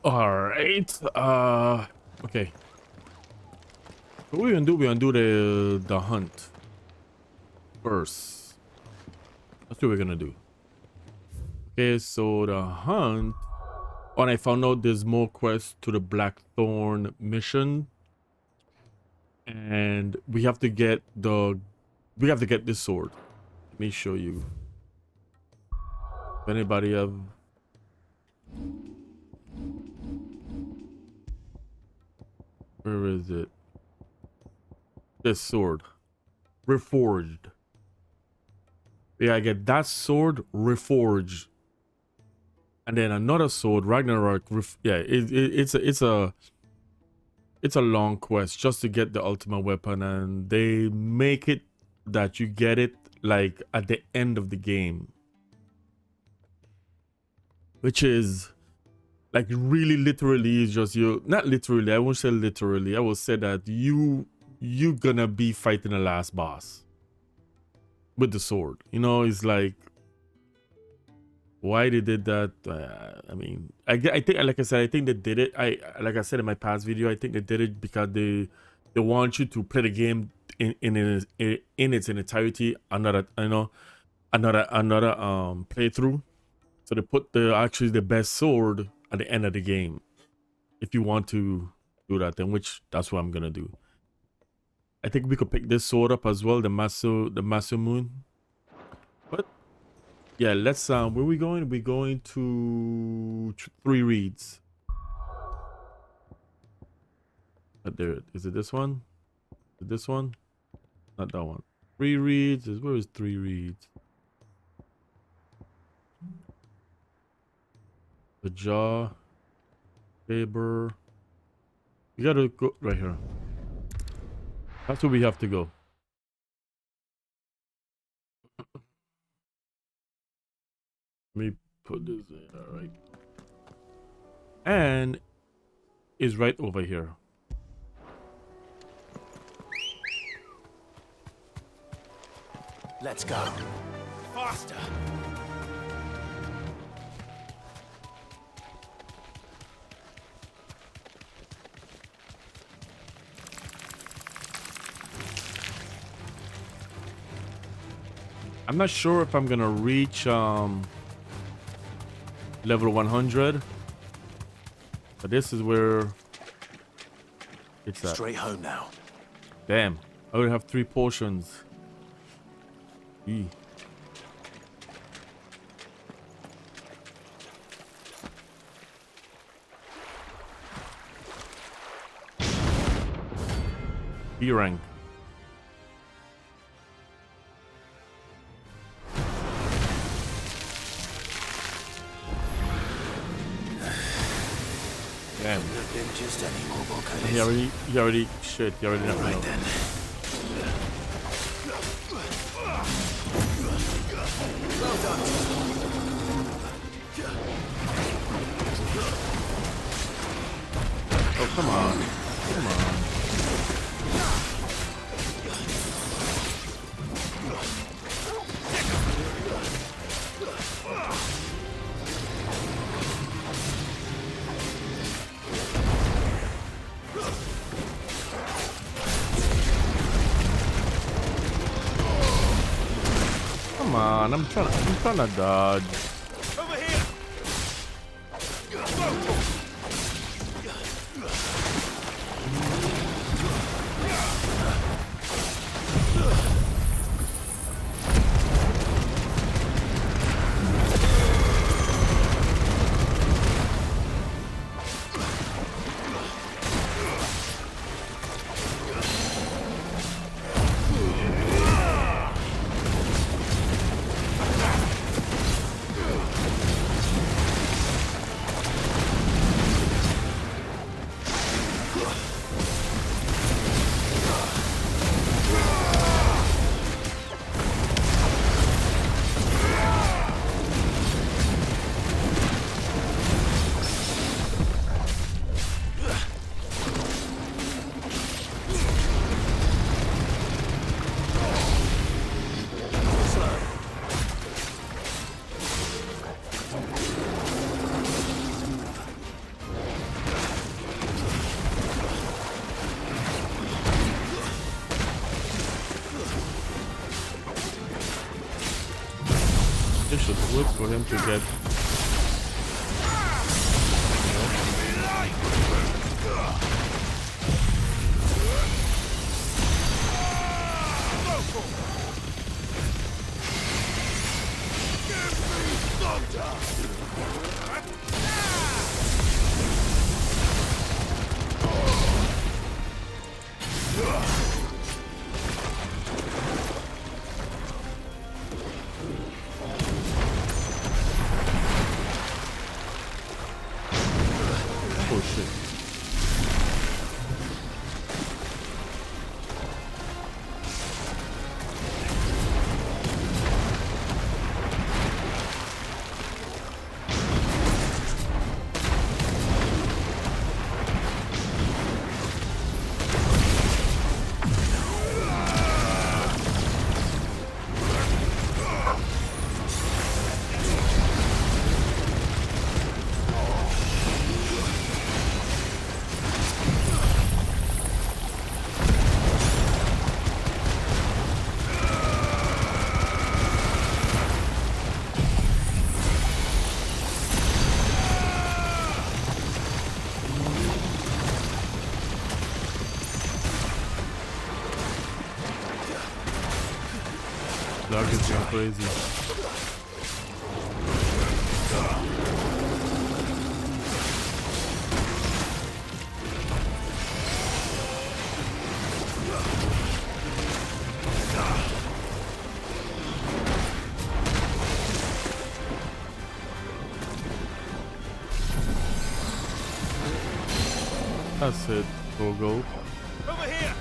All right. Okay. What we're gonna do? We're gonna do the hunt first. That's what we're gonna do. Okay. So the hunt. Oh, and I found out there's more quests to the Blackthorn mission, and we have to get this sword. Let me show you. If anybody have. Where is it? This sword. Reforged. Yeah, I get that sword reforged, and then another sword Ragnarok. Yeah, it's a long quest just to get the ultimate weapon, and they make it that you get it like at the end of the game, which is like really literally is just you. Not literally. I won't say literally. I will say that you gonna be fighting the last boss with the sword. You know, it's like why they did that. I mean, I think, like I said, I think they did it. Like I said in my past video, I think they did it because they want you to play the game in its entirety. Another, another playthrough. So they put actually the best sword at the end of the game. If you want to do that, then that's what I'm gonna do. I think we could pick this sword up as well, the Masamune. But yeah, let's where we going? We're going to Three Reeds. There is it. This one? Is it this one? Not that one. Three Reeds is where is Three Reeds? The jaw. Saber. You gotta go right here. That's where we have to go. Let me put this in. All right. And is right over here. Let's go. Faster. I'm not sure if I'm gonna reach level 100, but this is where it's at. Straight home now. Damn, I only have 3 potions. E. B rank. Damn. Just any more He already shit. He already never know. then. Well done. Oh, come on. Come on. Come on, I'm trying to dodge. Over here. for him to get. Oh shit. Dog is going crazy. That's it, go. Over here!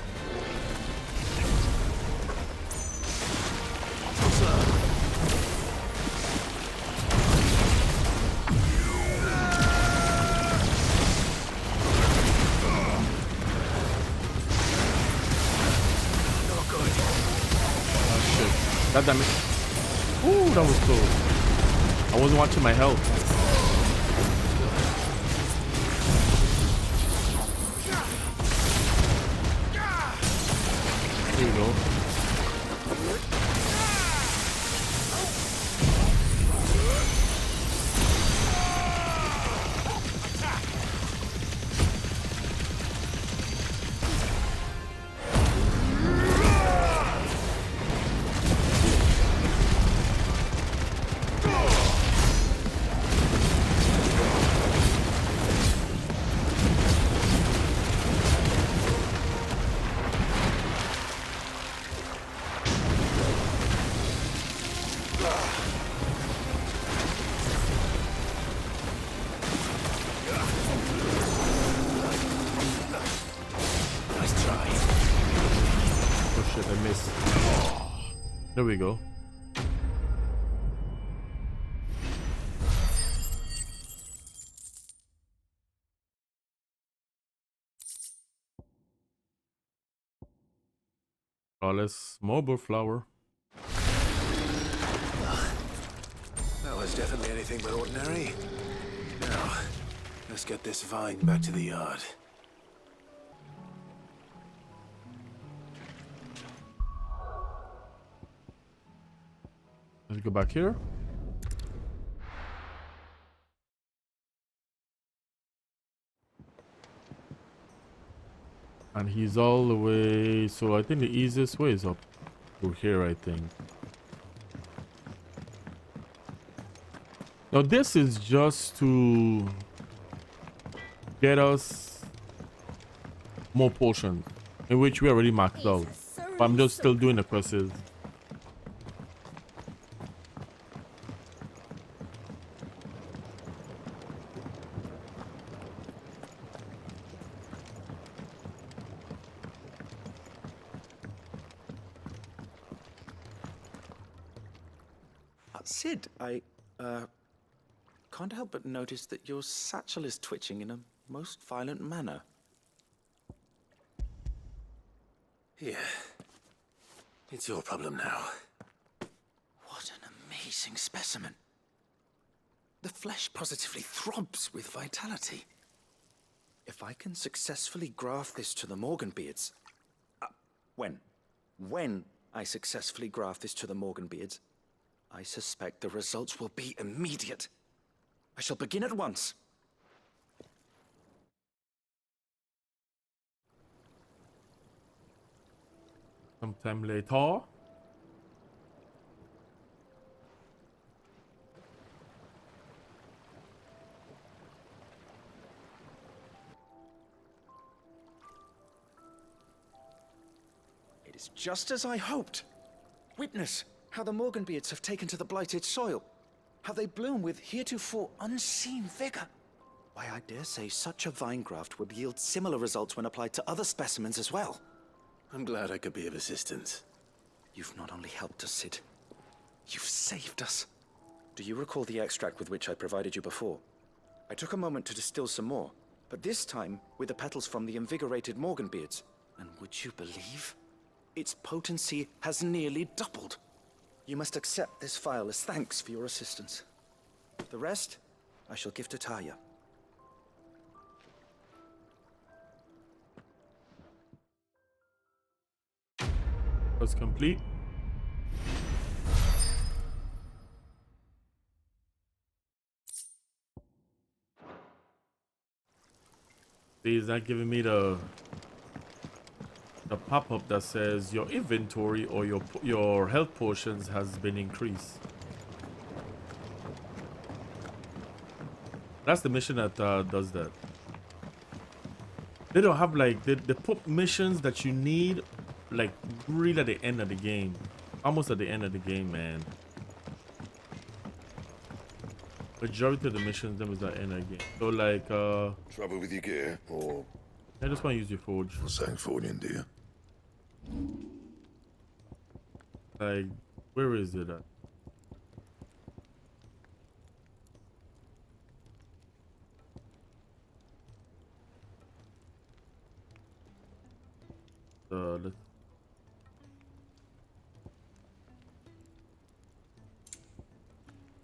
God damn it. Ooh, that was close. I wasn't watching my health. There you go. I missed. There we go. Flawless mobile flower. That was definitely anything but ordinary. Now, let's get this vine back to the yard. Let's go back here. And he's all the way, so I think the easiest way is up to here, I think. Now this is just to get us more potions, in which we already maxed out. But I'm just still doing the quests. Sid, I can't help but notice that your satchel is twitching in a most violent manner. Yeah. It's your problem now. What an amazing specimen. The flesh positively throbs with vitality. If I can successfully graft this to the Morganbeards... when I successfully graft this to the Morganbeards, I suspect the results will be immediate. I shall begin at once. Sometime later. It is just as I hoped. Witness how the Morganbeards have taken to the blighted soil. How they bloom with heretofore unseen vigor. Why, I dare say such a vine graft would yield similar results when applied to other specimens as well. I'm glad I could be of assistance. You've not only helped us, Sid, you've saved us. Do you recall the extract with which I provided you before? I took a moment to distill some more, but this time with the petals from the invigorated Morganbeards. And would you believe? Its potency has nearly doubled. You must accept this file as thanks for your assistance. The rest, I shall give to Taya. Was complete. He's not giving me the pop-up that says your inventory or your health potions has been increased. That's the mission that does that. They don't have like they put missions that you need like really at the end of the game, almost at the end of the game, man. Majority of the missions them is at the end of the game. So like Trouble with your gear, or I just want to use your forge. saying forging, do you? Like, where is it at? Let's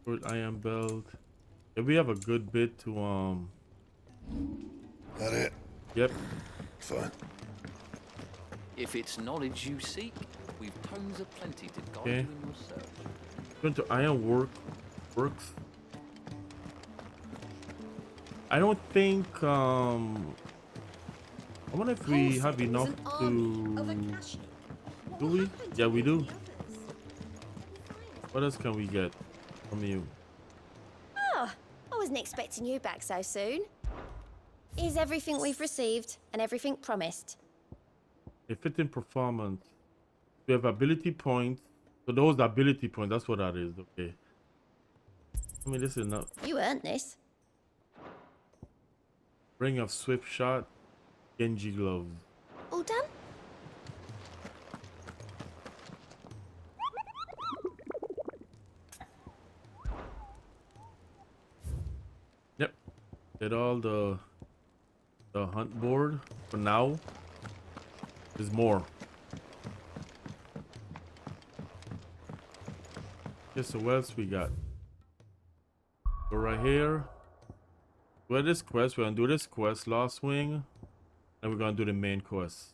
put iron belt. Yeah, we have a good bit to That it? Yep. Fine. If it's knowledge you seek, we've tomes aplenty to guide Okay. you in your search. Going to iron works. I don't think I wonder if we have enough to do we? Yeah, we do. What else can we get from you? Oh, I wasn't expecting you back so soon. Is everything we've received and everything promised? A fitting performance. We have ability points. So those ability points, that's what that is. Okay. I mean, this is not You earned this. ring of swift shot, Genji gloves. All done? Yep. Get all the hunt board for now. There's more. Okay, so what else we got? Go right here. We're this quest. We're gonna do this quest, Lost Wing, and we're gonna do the main quest.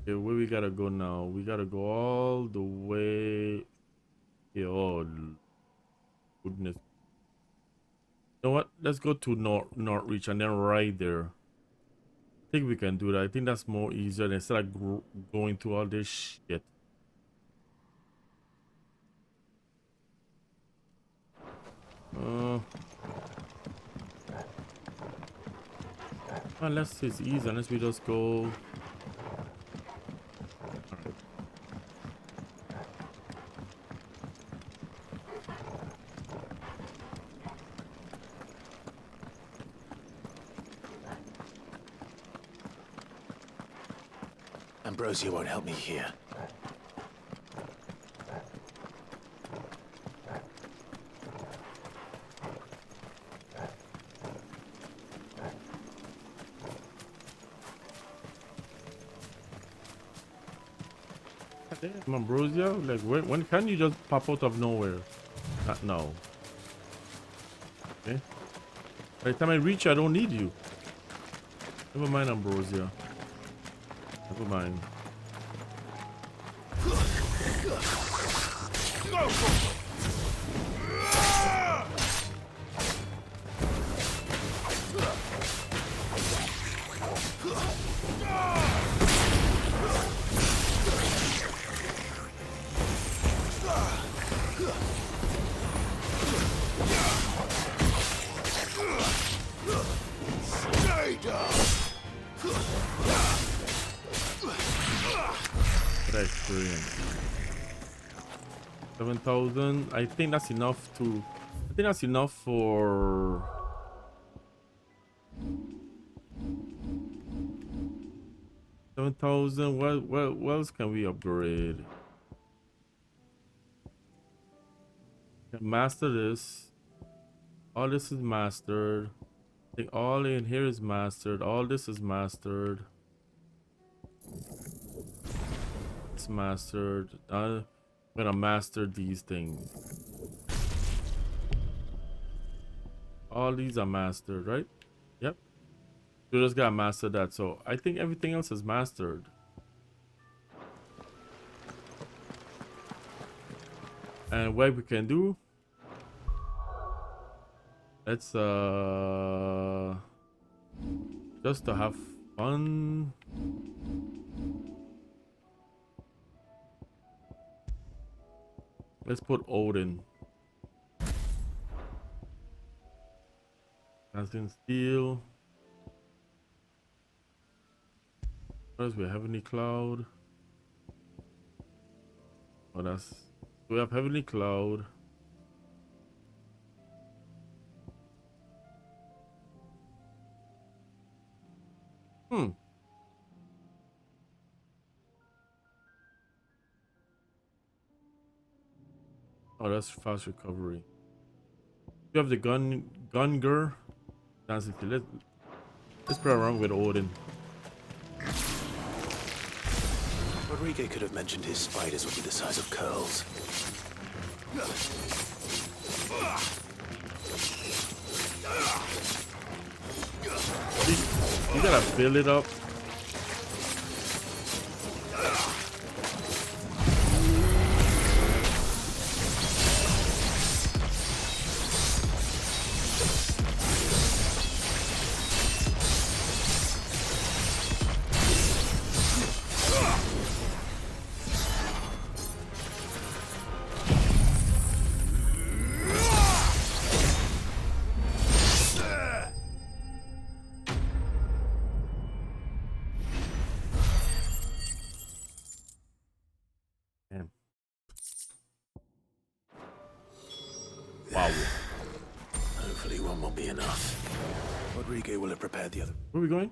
Okay, where we gotta go now? We gotta go all the way here. Oh, goodness. You know what? Let's go to Northreach and then right there. I think we can do that. I think that's more easier than instead of going through all this shit. Unless it's easy, unless we just go. Ambrosia won't help me here. Damn, Ambrosia, like when can you just pop out of nowhere? Not now. Okay. By the time I reach, I don't need you. Never mind, Ambrosia. Never mind. Experience 7,000. I think that's enough to. I think that's enough for. $7,000. What else can we upgrade? Can master this. All this is mastered. I think all in here is mastered. All this is mastered. It's mastered. I'm gonna master these things. All these are mastered, right? Yep. We just gotta master that. So I think everything else is mastered. And what we can do, let's just to have fun. Let's put Odin. Dancing Steel. First we have Heavenly Cloud. Oh, that's, we have Heavenly Cloud. Oh, that's fast recovery. You have the Gungur. Dancing Steel. Let's play around with Odin. Rodrigo could have mentioned his spiders would be the size of curls. You gotta build it up. Wow. Hopefully one will be enough. Rodrigo will have prepared the other Where are we going?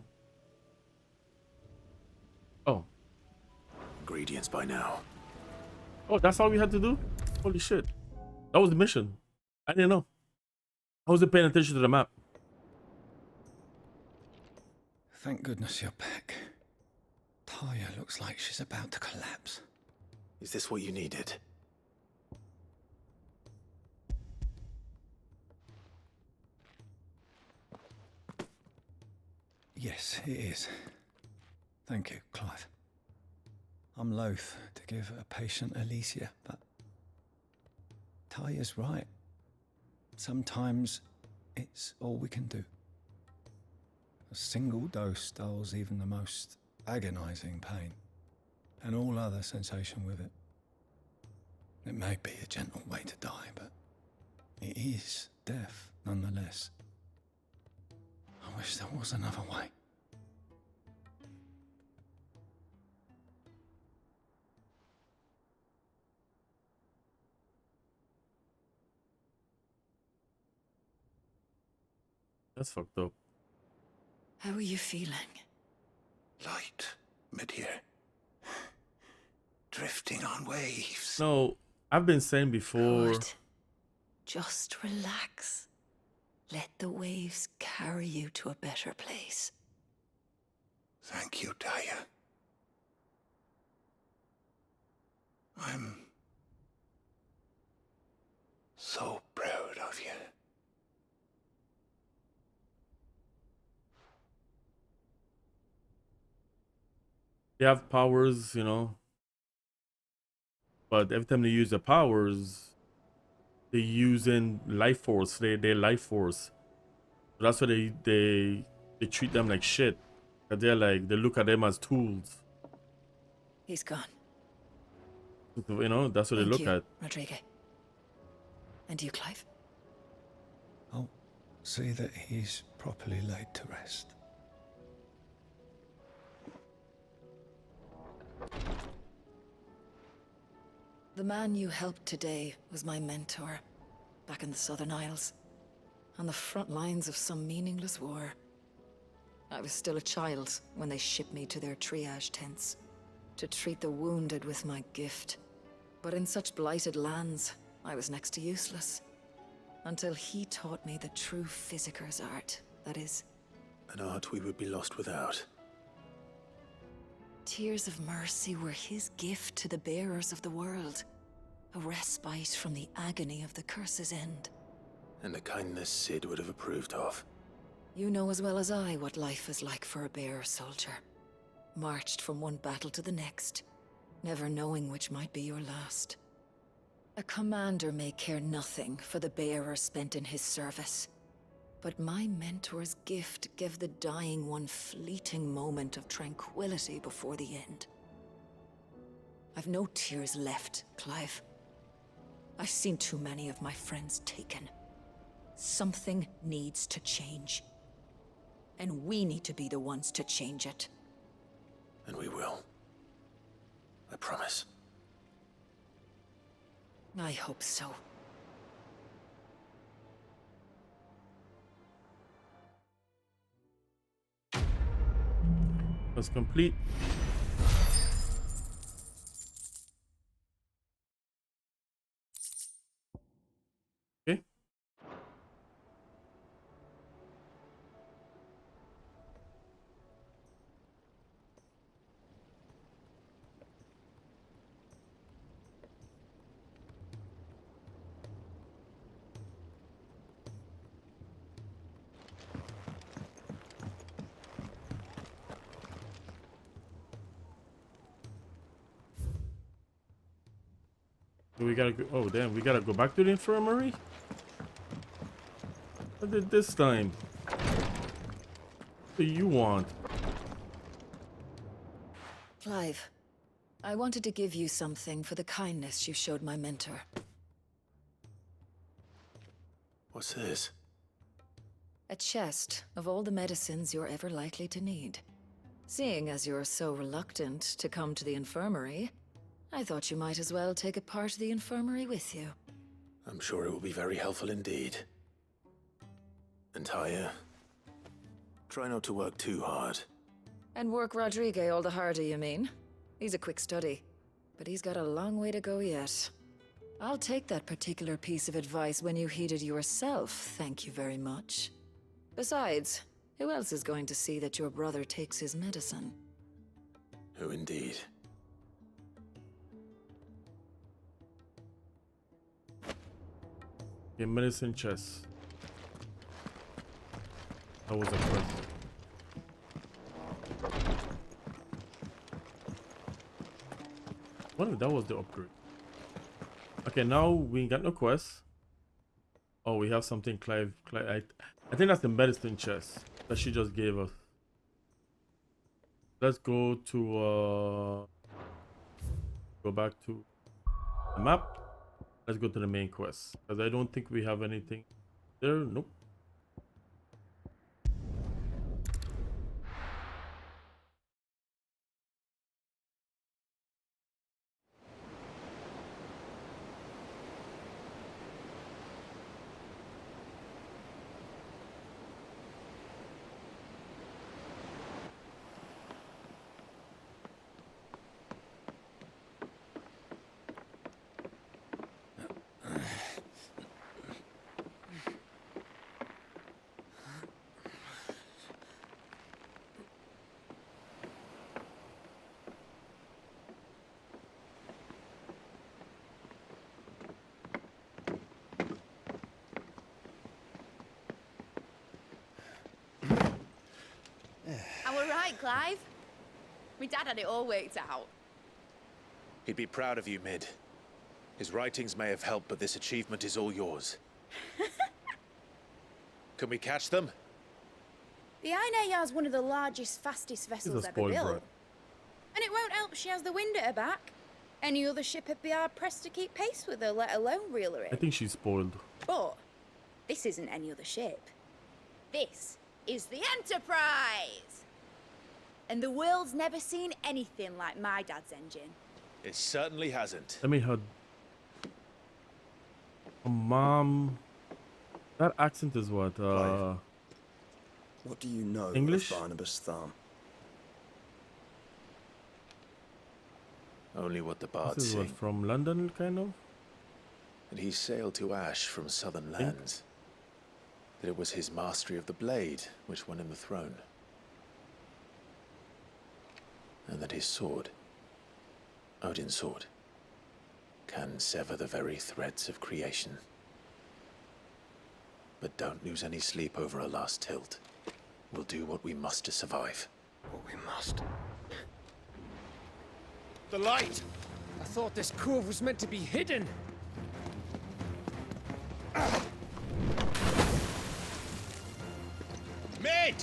Oh. ingredients by now. Oh, that's all we had to do? Holy shit. That was the mission. I didn't know. I wasn't paying attention to the map. Thank goodness you're back. Talia looks like she's about to collapse. Is this what you needed? Yes, it is. Thank you, Clive. I'm loath to give a patient Alicia, but Talia's right. Sometimes it's all we can do. A single dose dulls even the most agonizing pain, and all other sensation with it. It may be a gentle way to die, but it is death nonetheless. I wish there was another way. That's fucked up. How are you feeling? Light, mid-here. Drifting on waves. No, I've been saying before. Good. Just relax. Let the waves carry you to a better place. Thank you, Daya. I'm so proud of you. they have powers, you know, but every time they use the powers, they using life force. Their life force. So that's why they treat them like shit. 'Cause they're like they look at them as tools. He's gone. You know, that's what they Thank look you, at. Rodrigo. And you, Clive? I'll see that he's properly laid to rest. The man you helped today was my mentor, back in the Southern Isles, on the front lines of some meaningless war. I was still a child when they shipped me to their triage tents, to treat the wounded with my gift. But in such blighted lands, I was next to useless. Until he taught me the true physicker's art, that is, An art we would be lost without. tears of mercy were his gift to the bearers of the world. A respite from the agony of the curse's end. And a kindness Sid would have approved of. You know as well as I what life is like for a bearer soldier. Marched from one battle to the next, never knowing which might be your last. A commander may care nothing for the bearer spent in his service. But my mentor's gift gave the dying one fleeting moment of tranquility before the end. I've no tears left, Clive. I've seen too many of my friends taken. Something needs to change. And we need to be the ones to change it. And we will. I promise. I hope so. That's complete. Okay. Do we gotta go? Oh damn, we gotta go back to the infirmary? What did this time? What do you want? Clive, I wanted to give you something for the kindness you showed my mentor. What's this? A chest of all the medicines you're ever likely to need. Seeing as you're so reluctant to come to the infirmary, I thought you might as well take a part of the infirmary with you. I'm sure it will be very helpful indeed. And Taya, try not to work too hard. And work Rodrigo all the harder, you mean? He's a quick study, but he's got a long way to go yet. I'll take that particular piece of advice when you heed it yourself, thank you very much. Besides, who else is going to see that your brother takes his medicine? Who indeed? Okay, medicine chest. That was a quest. What if that was the upgrade? Okay, now we ain't got no quest. Oh, we have something, Clive. I think that's the medicine chest that she just gave us. Let's go to go back to the map. Let's go to the main quest, because I don't think we have anything there. Nope. I'm all right, Clive. My dad had it all worked out. He'd be proud of you, Mid. His writings may have helped, but this achievement is all yours. Can we catch them? The Aine has one of the largest, fastest vessels ever spoiled built. brat. And it won't help she has the wind at her back. Any other ship would be hard-pressed to keep pace with her, let alone reel her I in. think she's spoiled. But this isn't any other ship. This is the Enterprise! And the world's never seen anything like my dad's engine. It certainly hasn't. I mean, her mom. That accent is what? What do you know English? of Barnabas Thumb? Only what the This bards is what, sing. from London, kind of. And he sailed to Ash from southern lands. That it was his mastery of the blade which won him the throne. And that his sword, Odin's sword, can sever the very threads of creation. But don't lose any sleep over a last tilt. We'll do what we must to survive. What we must. The light! I thought this cove was meant to be hidden. Mid!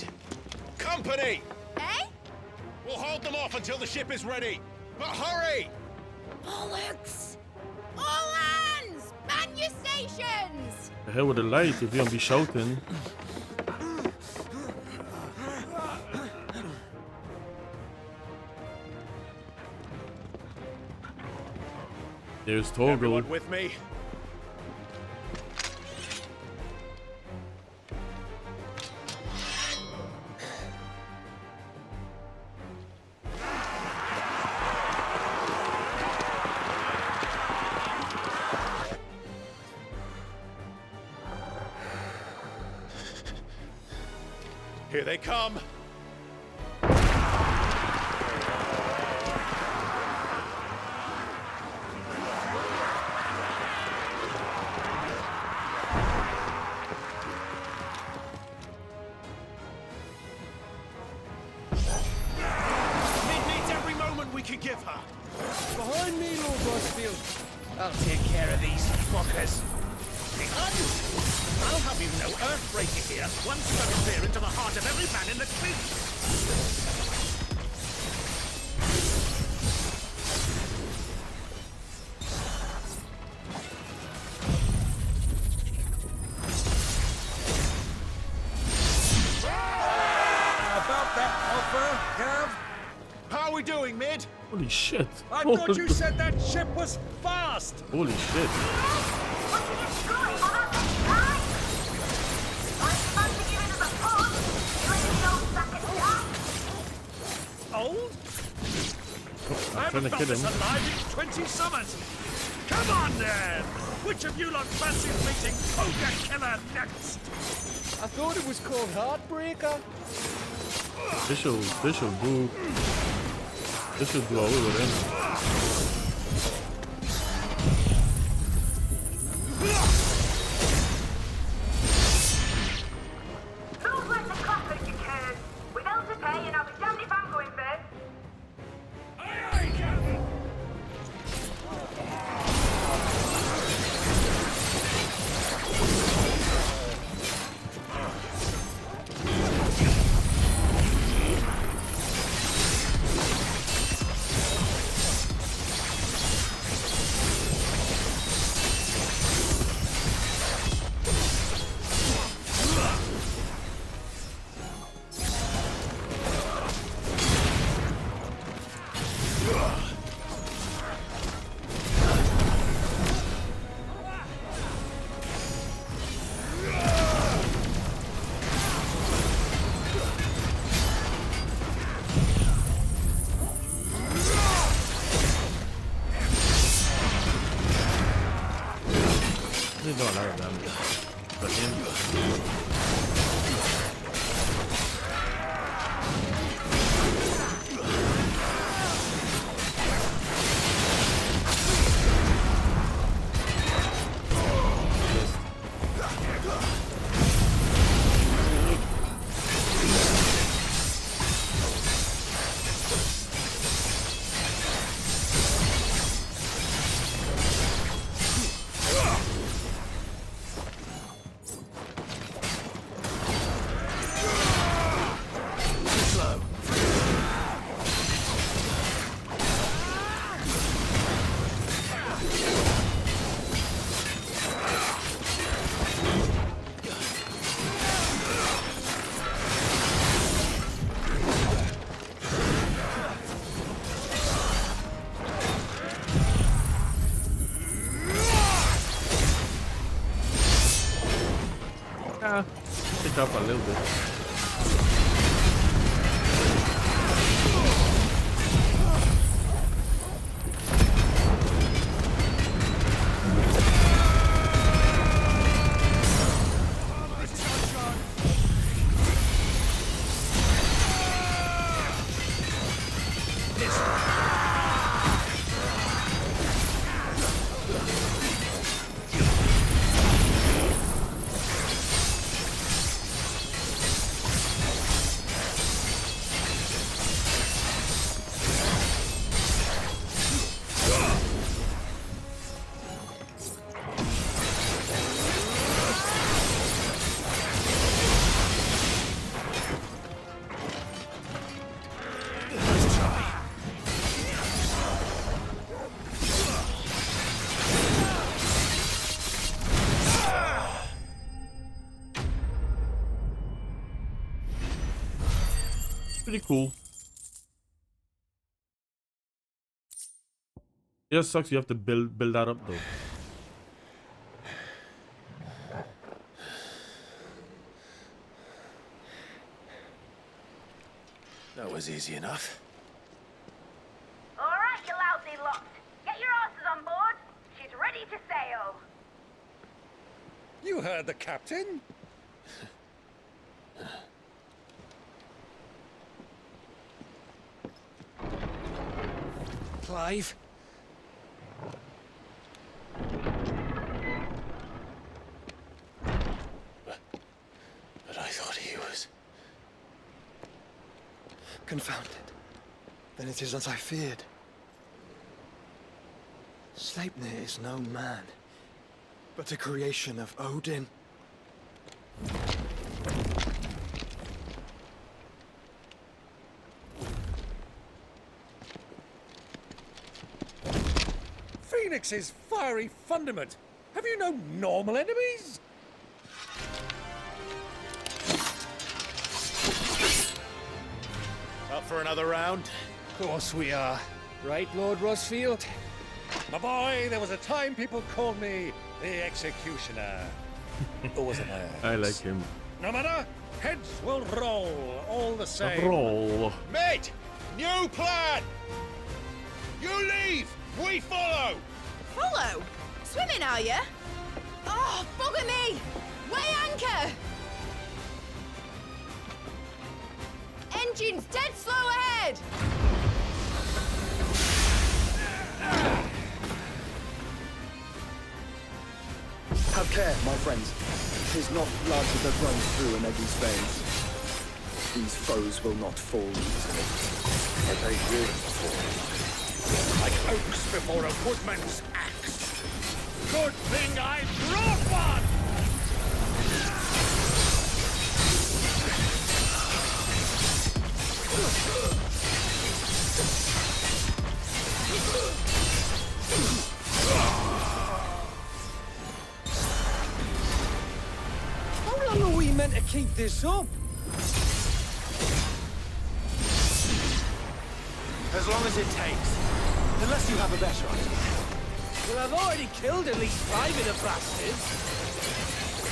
Company! Eh? We'll hold them off until the ship is ready. But hurry! Bollocks! All hands! Man your stations! The hell with the light if you're gonna be shouting. There's Torgo. Everyone with me? Here they come. Mid needs every moment we can give her. Behind me, Lord Rosfield. I'll take care of these fuckers. Behind you! I'll have you know Earthbreaker here once you peer into the heart of every man in the fleet. About that offer, Gav? How are we doing, Mid? Holy shit. I thought you said that ship was fast! Holy shit. Old? I I'm trying haven't to felt kill this him. alive in 20 summers. Come on, then! Which of you lot fancies meeting Ogre Killer next? I thought it was called Heartbreaker. This should do away with him. Don't let the clappers you can. With hell to pay, and I'll be damned if I'm going first. Aye, aye, Captain! They do a lot of damage. But him. off a little bit. Pretty cool. It just sucks you have to build that up though. That was easy enough. All right, you lousy lot. Get your asses on board. She's ready to sail. You heard the captain. Clive? But I thought he was... Confounded. Then it is as I feared. Sleipnir is no man, but a creation of Odin. Phoenix's fiery fundament. Have you no normal enemies? Up for another round? Of course we are. Right, Lord Rosfield? My boy, there was a time people called me the Executioner. Or was it I like him. No matter, heads will roll all the same. Roll. Mate, new plan! You leave, we follow! Follow? Swimming, are you? Oh, bugger me! Weigh anchor! Engine's dead slow ahead! Have care, my friends. 'Tis not blood that runs through an Eddie's veins. These foes will not fall easily. But they will fall. Like oaks before a woodman's axe. Good thing I brought one! How long are we meant to keep this up? As long as it takes. Unless you have a better idea. Well, I've already killed at least 5 of the bastards.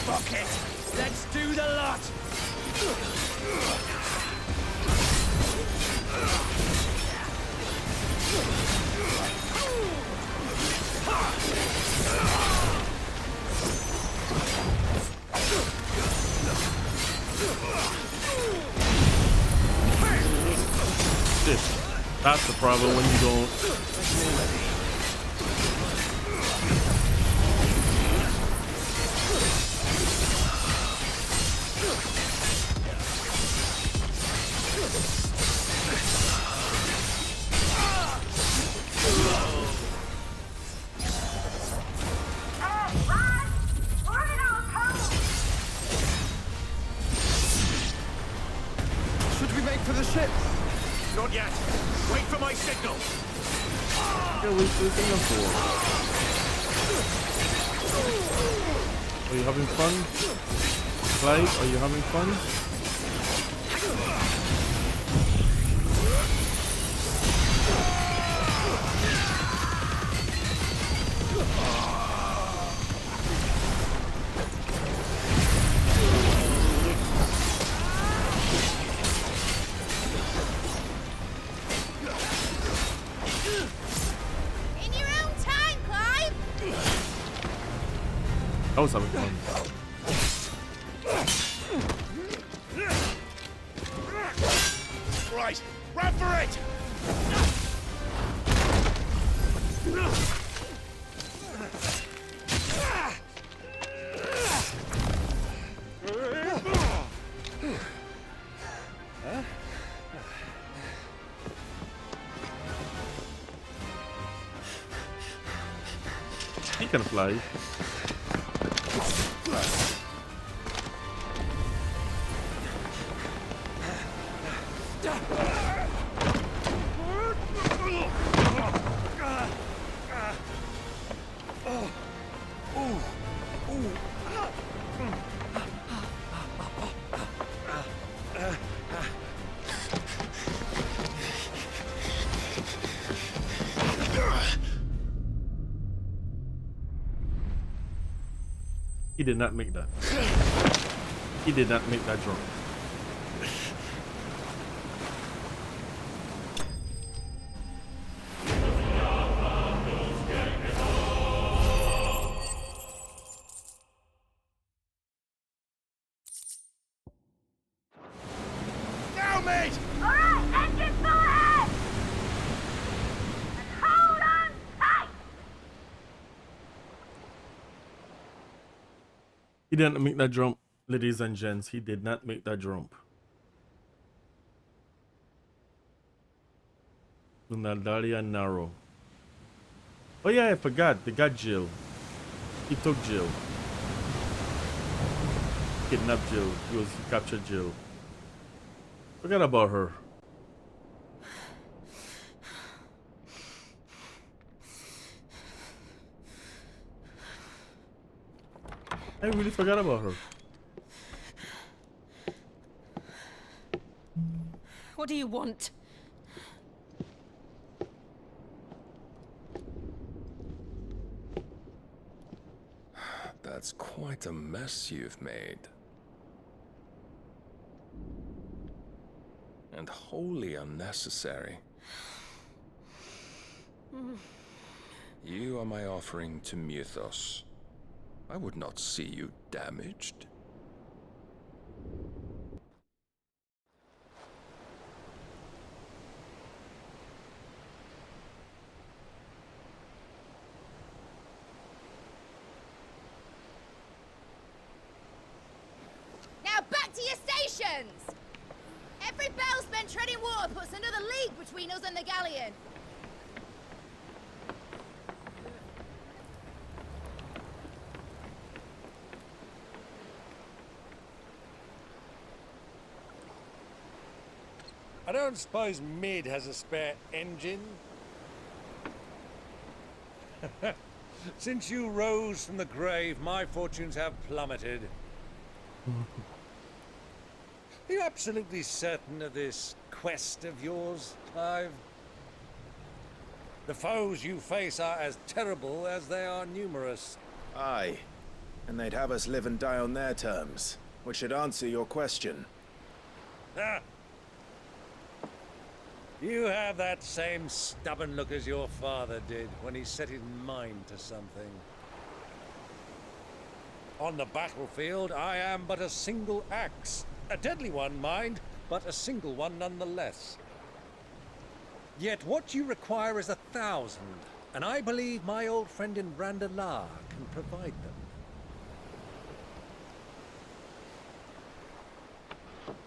Fuck it. Let's do the lot. That's the problem when you don't. Should we make for the ship? Not yet. Wait for my signal. Yeah, wait for the signal for. Are you having fun? Clive, are you having fun? I was having fun. Right, run for it! He can fly. He did not make that. He did not make that jump. Now, mate! Alright, engine full ahead! And hold on tight! He didn't make that jump, ladies and gents. He did not make that jump. Nadalia Narrow. Oh yeah, I forgot. They got Jill. He took Jill. Kidnapped Jill. He captured Jill. Forget about her. I really forgot about her. What do you want? That's quite a mess you've made. And wholly unnecessary. You are my offering to Mythos. I would not see you damaged. Now back to your stations! Every bell spent treading water puts another league between us and the galleon. I don't suppose Mid has a spare engine? Since you rose from the grave, my fortunes have plummeted. Are you absolutely certain of this quest of yours, Clive? The foes you face are as terrible as they are numerous. Aye. And they'd have us live and die on their terms, which should answer your question. Ah! You have that same stubborn look as your father did when he set his mind to something. On the battlefield, I am but a single axe. A deadly one, mind, but a single one nonetheless. Yet what you require is 1,000, and I believe my old friend in Randalar can provide them.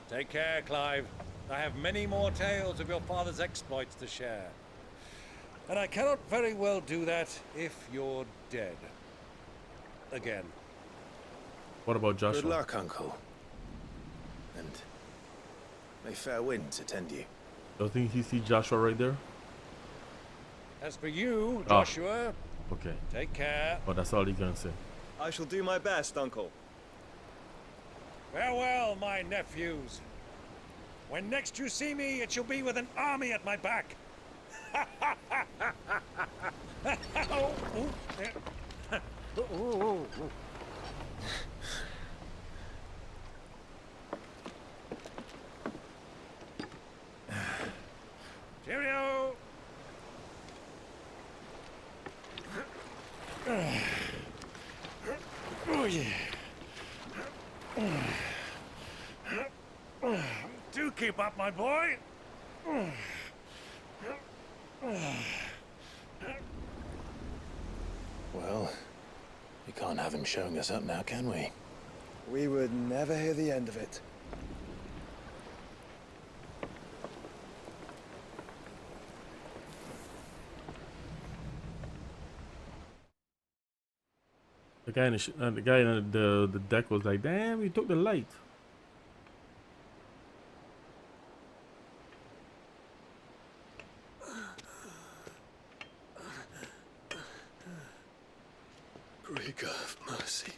Take care, Clive. I have many more tales of your father's exploits to share. And I cannot very well do that if you're dead. Again. What about Joshua? Good luck, Uncle. And may fair winds attend you. Don't think you see Joshua right there? As for you, Joshua, okay. Take care. Oh, that's all he's gonna say. I shall do my best, Uncle. Farewell, my nephews. When next you see me, it shall be with an army at my back. Cheerio! Oh, yeah. Do keep up, my boy. Well, we can't have him showing us up now, can we? We would never hear the end of it. The guy in the deck was like, "Damn, you took the light." Greek of mercy.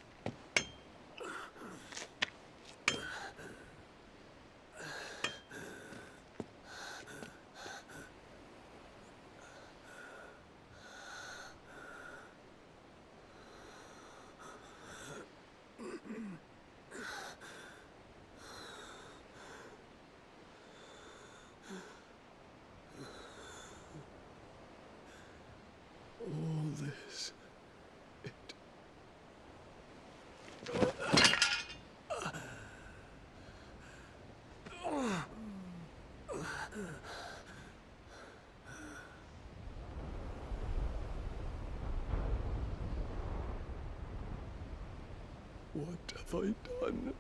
All this. What have I done?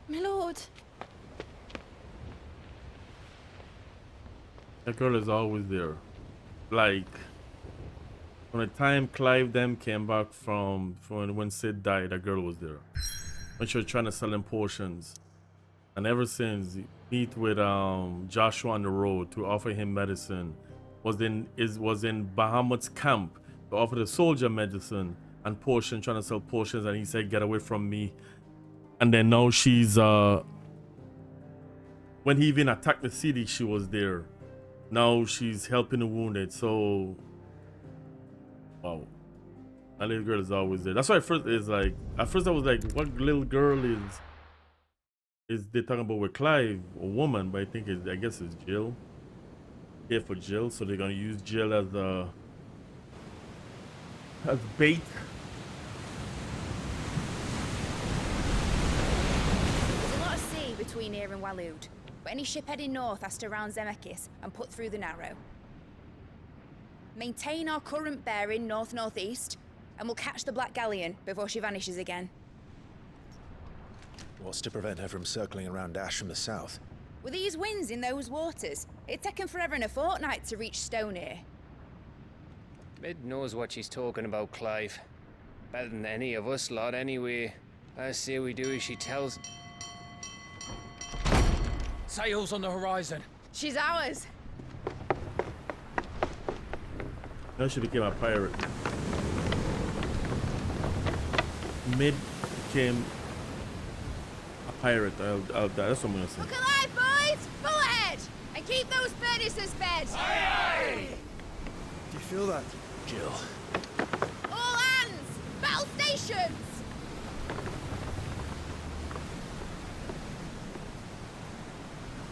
My lord. That girl is always there. Like, from the time Clive them came back from when Sid died, that girl was there. When she was trying to sell him potions. And ever since, meet with Joshua on the road to offer him medicine. Was in Bahamut's camp to offer the soldier medicine and potion, trying to sell potions, and he said, "Get away from me." And then now she's when he even attacked the city, she was there. Now she's helping the wounded. So wow, that little girl is always there. That's why at first I was like, what little girl is they talking about with Clive, a woman? But I guess it's Jill. Here for Jill, so they're gonna use Jill as bait. There's a lot of sea between here and Waloed, but any ship heading north has to round Zemeckis and put through the Narrow. Maintain our current bearing north-northeast, and we'll catch the Black Galleon before she vanishes again. What's to prevent her from circling around Ash from the south? With these winds in those waters, it'd taken forever and a fortnight to reach Stonehere. Mid knows what she's talking about, Clive. Better than any of us lot, anyway. I say we do as she tells. Sails on the horizon. She's ours. Now she became a pirate. Mid became a pirate. That's what I'm gonna say. Look alive, boys! Full ahead! And keep those furnaces fed! Aye, aye! Do you feel that? Jill. All hands! Battle stations!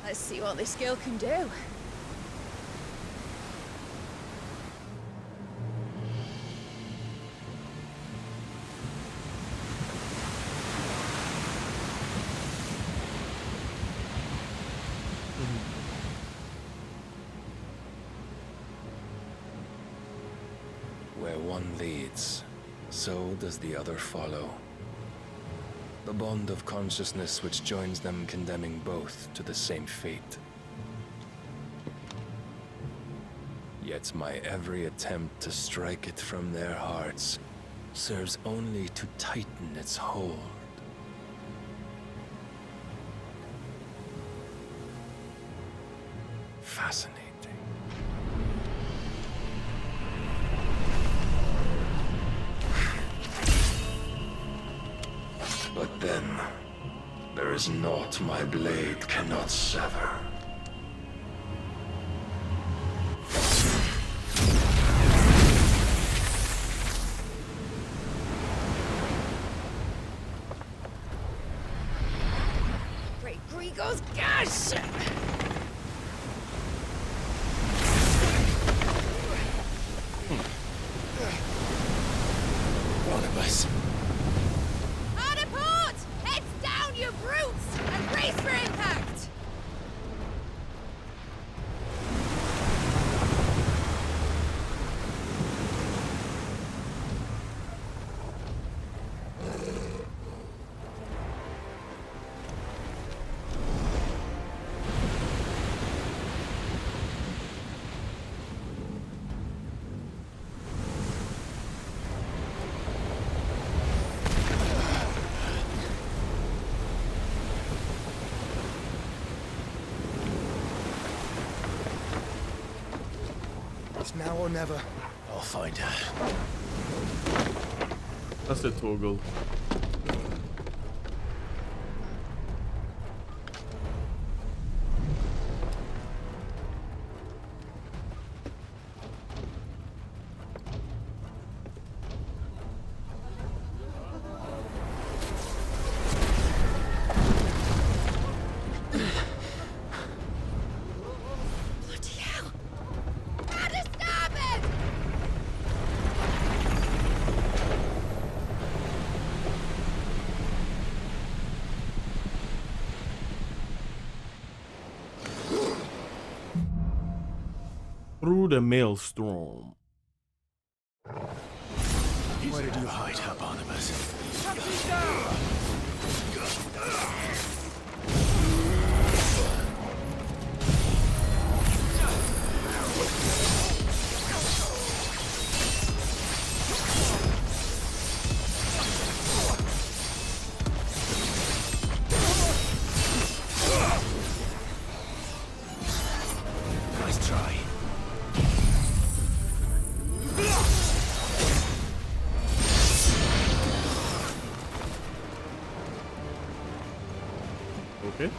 Let's see what this girl can do. Where one leads, so does the other follow. The bond of consciousness which joins them, condemning both to the same fate. Yet my every attempt to strike it from their hearts serves only to tighten its hold. Fascinating. But then, there is naught my blade cannot sever. Great Grigor's gash! It's now or never. I'll find her. That's a toggle. Through the maelstrom. Where did you hide her, Barnabas? Nice try. Okay.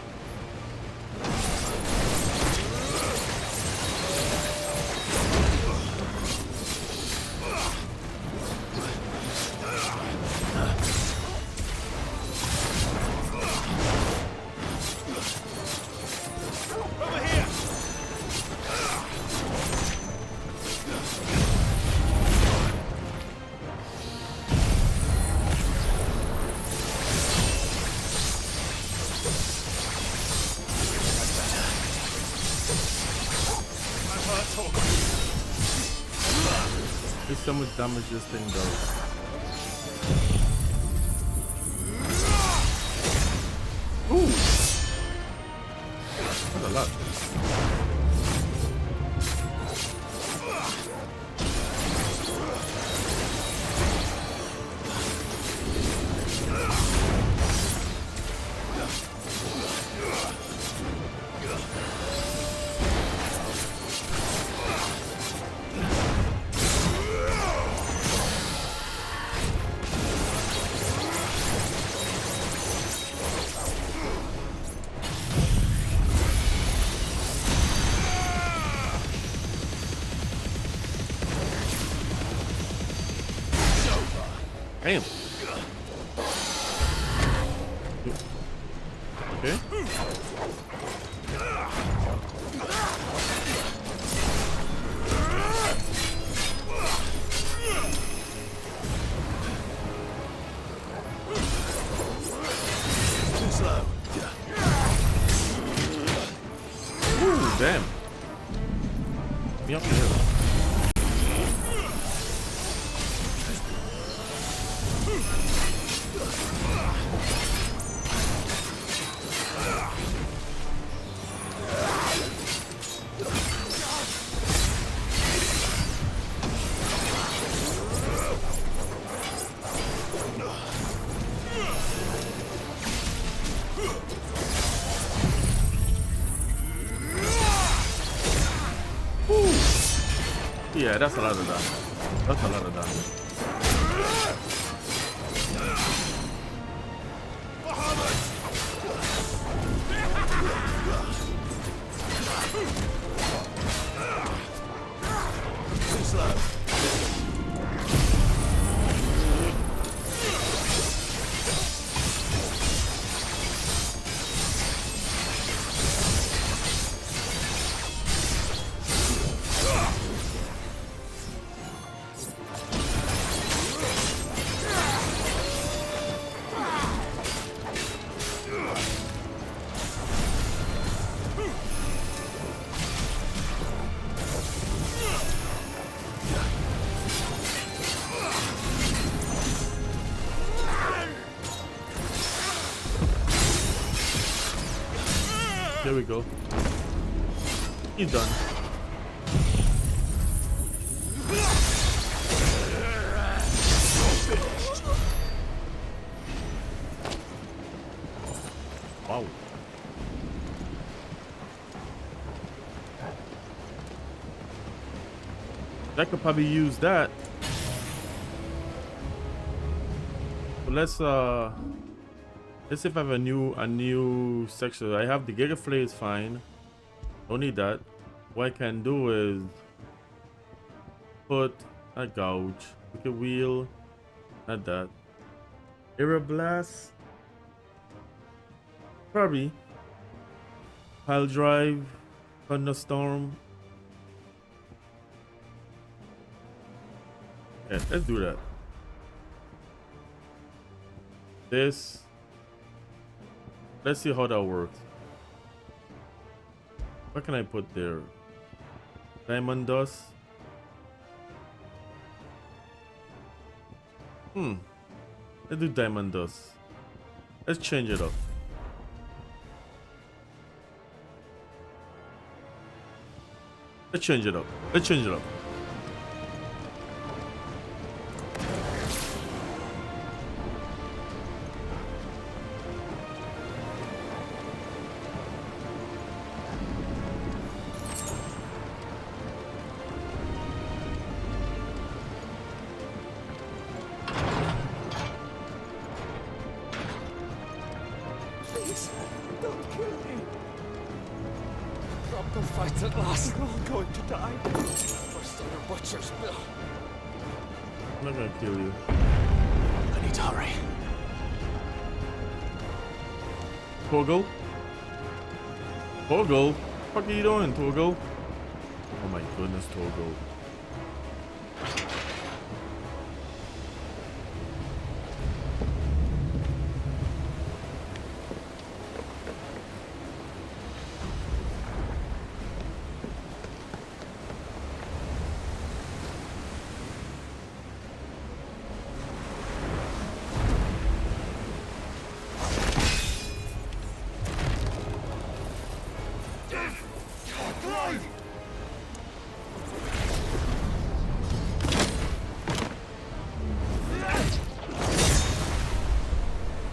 There's so much damage this thing does. Ooh! That's a lot. Damn. Okay. Too slow. Ooh, damn. Me up here. Yeah, that's a lot of damage. That's a lot of damage. Too slow. There we go. He's done. Wow. I could probably use that. But let's see if I have a new section. I have the Gigaflay is fine. Don't need that. What I can do is put a gouge, pick a wheel, not that. Aeroblast, probably. Pile drive, thunderstorm. Yeah, let's do that. This. Let's see how that works. What can I put there? Diamond dust. Let's do diamond dust. Let's change it up. Let's change it up. Let's change it up. Please, don't kill me. Drop the fight at last. We're all going to die. First on your butcher's bill. I'm not gonna kill you. I need to hurry. Toggle? Toggle? What are you doing, Toggle? Oh my goodness, Toggle.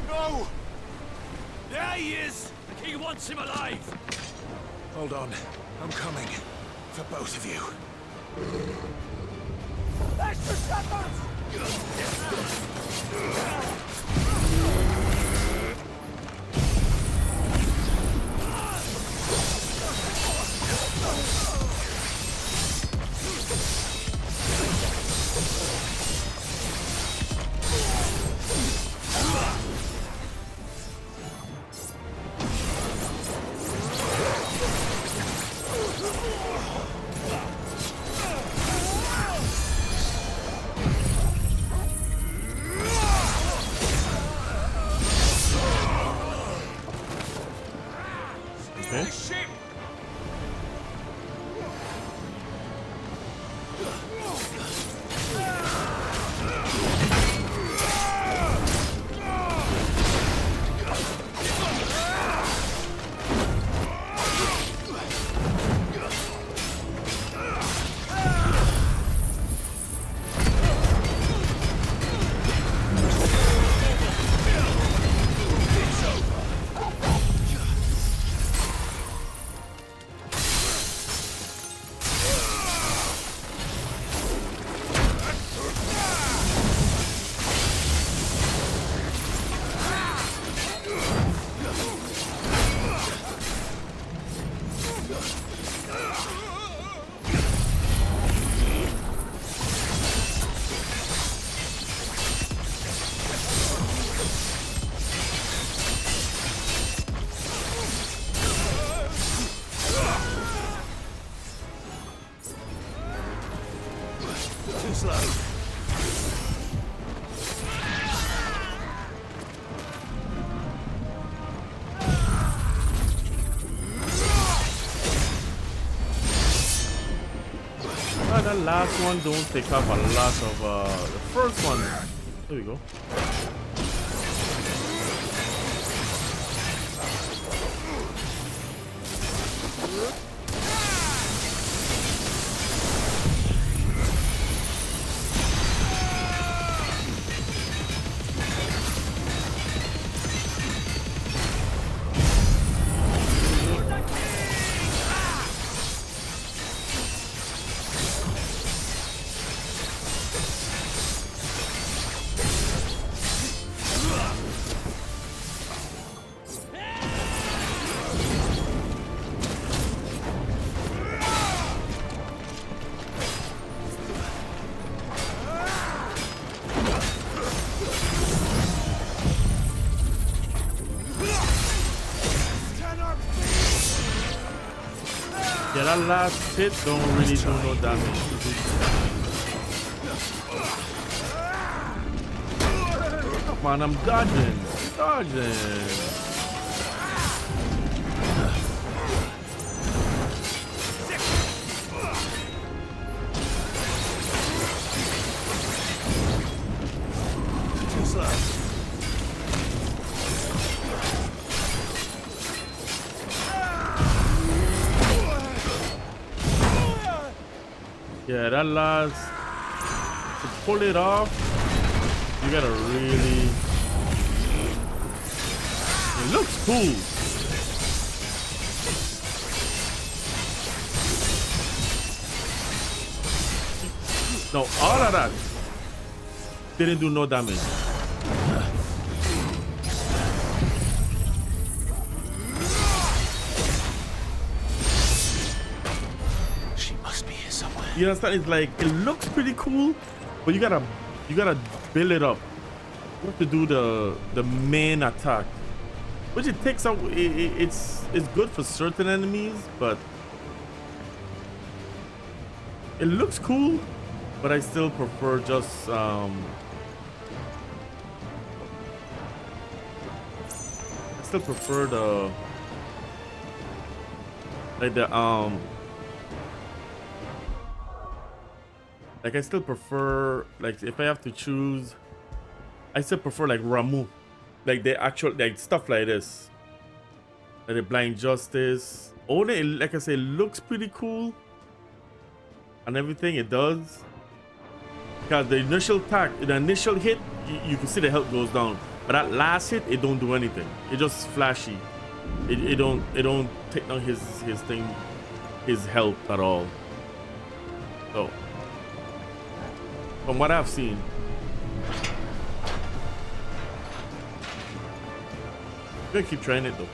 No! There he is! The king wants him alive! Hold on. I'm coming. For both of you. Extra shepherds! Too slow. The last one don't take up a lot of the first one. There we go. Yeah, that last hit don't really do no damage. Come on, I'm dodging. Too slow. Yeah, that last, to pull it off, you gotta really, it looks cool. No, all of that didn't do no damage. You understand? It's like it looks pretty cool, but you gotta build it up. You have to do the main attack, which it takes out. It's good for certain enemies, but it looks cool. But I still prefer just I still prefer the like I still prefer, like, if I have to choose, I still prefer like Ramuh, like the actual, like stuff like this, like the Blind Justice. Only, like I say, it looks pretty cool and everything it does, because the initial attack, the initial hit, you can see the health goes down, but that last hit, it don't do anything. It just flashy. It don't take down his thing, his health at all. So from what I've seen, I'm gonna keep trying it though.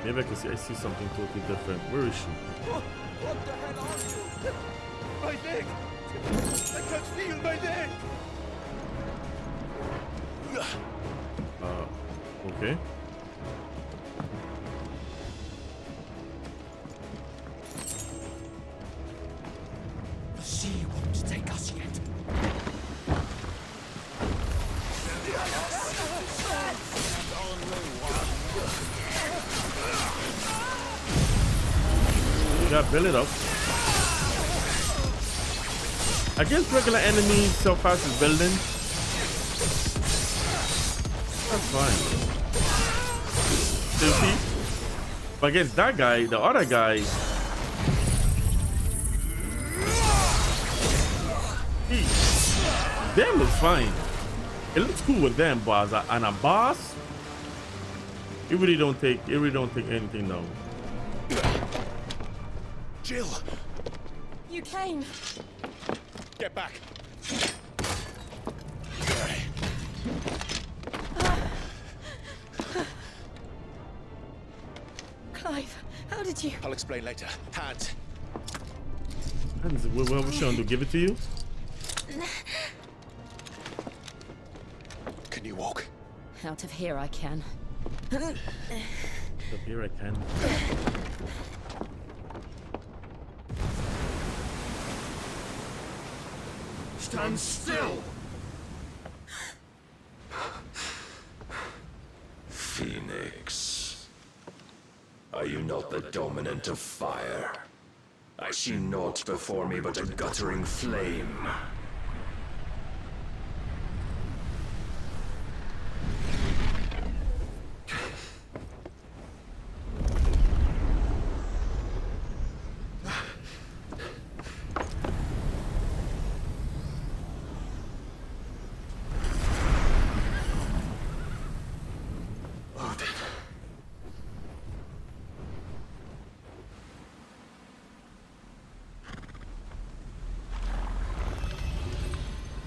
Maybe I can see. I see something totally different. Where is she? What the hell are you? My neck! I can't feel my neck! Okay. The sea won't take us yet. Yeah, build it up. Against regular enemies, so fast as building. That's fine. Still see? But against that guy, the other guy, them looks fine. It looks cool with them, but as a boss, it really don't take anything down. Jill! You came. Get back. Clive, how did you? I'll explain later. Hands. Hands? What was she gonna do? Give it to you? Can you walk? Out of here I can. Up here I can. Stand still! Phoenix, are you not the dominant of fire? I see naught before me but a guttering flame.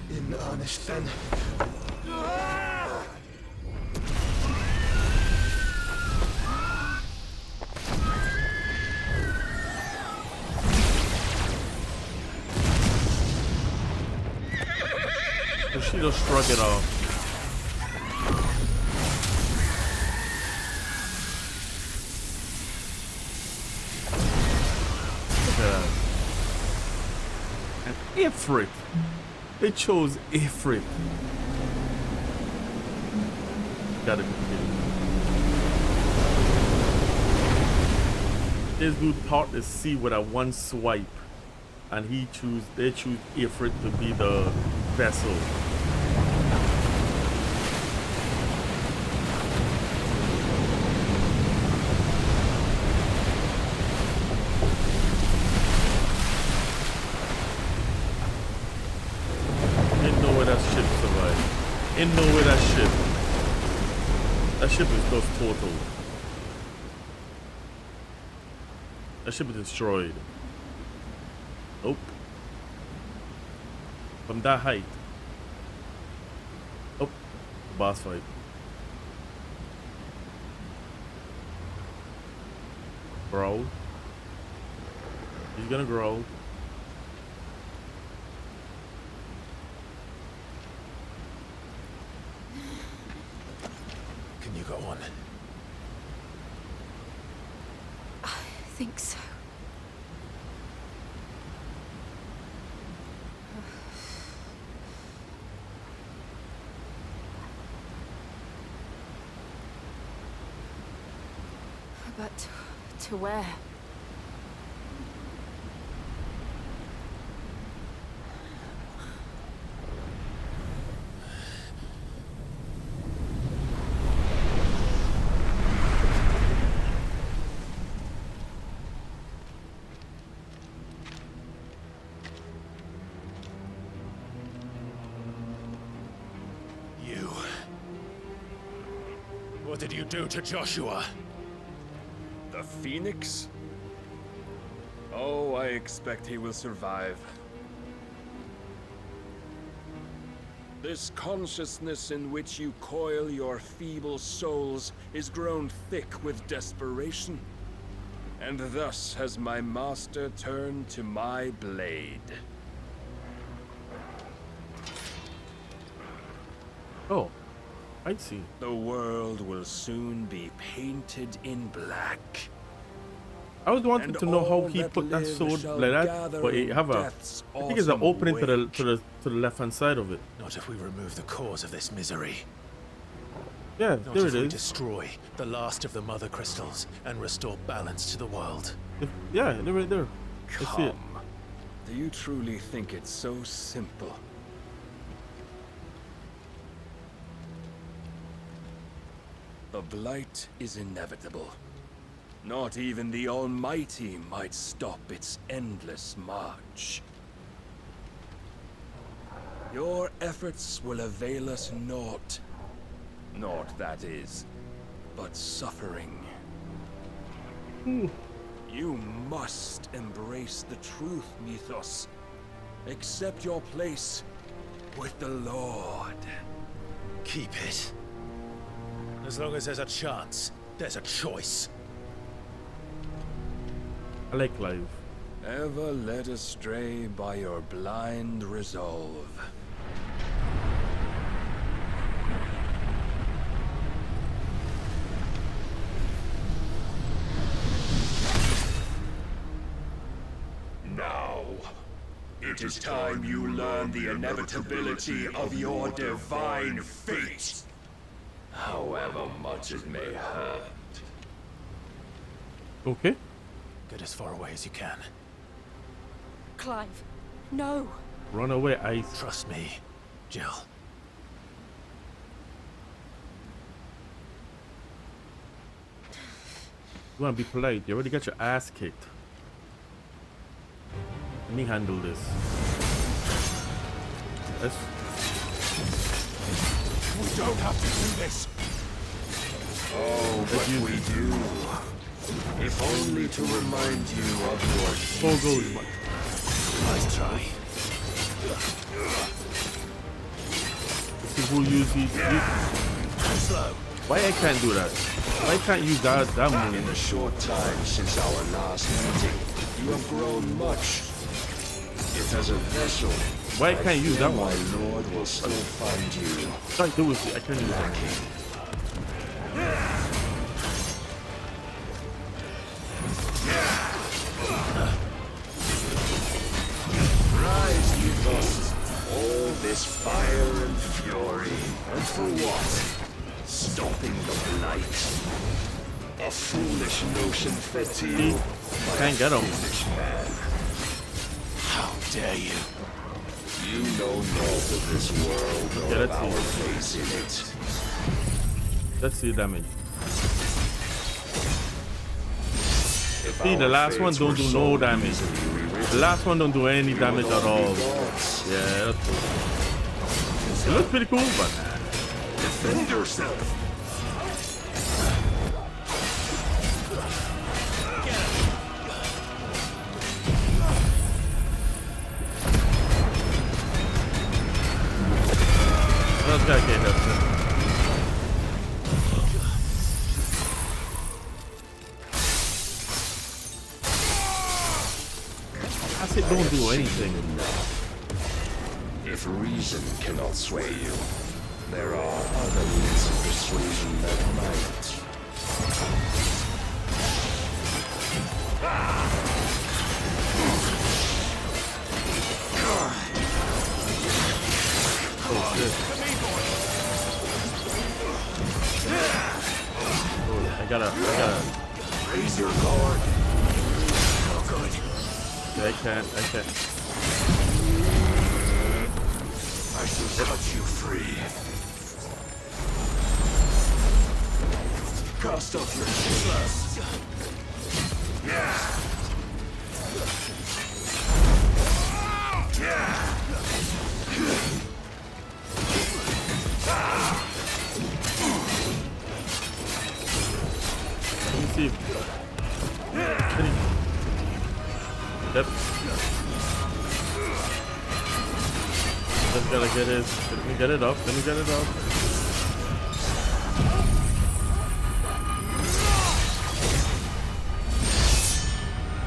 In earnest, then. So she just shrug it off. Ifrit. They chose Ifrit. Gotta be kidding me. This dude thought to see with a one swipe, and they choose Ifrit to be the vessel. Ain't no way that ship survived. Ain't no way that ship. That ship is just total. That ship is destroyed. Nope. From that height. Oh, boss fight. Growl. He's gonna growl. Can you go on? I think so. But to where? You. What did you do to Joshua? The Phoenix? Oh, I expect he will survive. This consciousness in which you coil your feeble souls is grown thick with desperation. And thus has my master turned to my blade. Oh, I see. The world will soon be painted in black. I was wanting to know how he put that sword like that, but it have a. I think it's an opening to the left hand side of it. Not if we remove the cause of this misery. Yeah, Not there if it we is. destroy the last of the mother crystals and restore balance to the world. Yeah, they're right there. I see it. Do you truly think it's so simple? The blight is inevitable. Not even the Almighty might stop its endless march. Your efforts will avail us naught. Naught, that is, but suffering. You must embrace the truth, Mythos. Accept your place with the Lord. Keep it. As long as there's a chance, there's a choice. I like Clive. Ever led astray by your blind resolve. Now, it is time you learn the inevitability of your divine fate. However much it may hurt. Okay. Get as far away as you can. Clive, no. Run away, Ice. Trust me, Jill. You wanna be polite? You already got your ass kicked. Let me handle this. Let's... We don't have to do this. Oh, but we do. If only to remind you of your duty. Nice try. This is who usually... Slow. Why I can't do that? Why can't you guys that move? In the short time since our last meeting, you have grown much. If as a vessel, Why can't you use that one? my Lord will still find you. Can't do it. I can't use that. Rise, you light. A foolish notion fed to you. Can't get him. Foolish man. How dare you? You know naught of this world or of our place in it. Let's see damage. See, the last one don't do no damage. The last one don't do any damage at all. Yeah, that's cool. It looks pretty cool, but defend yourself. Let's go get that. It don't do anything. If reason cannot sway you, there are other means of persuasion that might. Oh shit. Oh, I gotta. Raise your guard. Oh, good. I can't. I shall cut you free. Cast off your shield. Let me see. Yep. Just gotta get it. Let me get it up.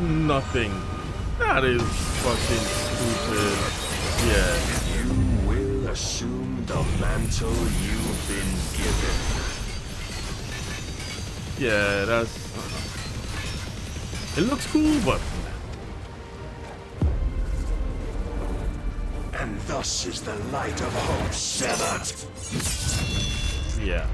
Nothing. That is fucking stupid. Yeah. You will assume the mantle you've been given. Yeah, that's. It looks cool, but. And thus is the light of hope severed. Yeah.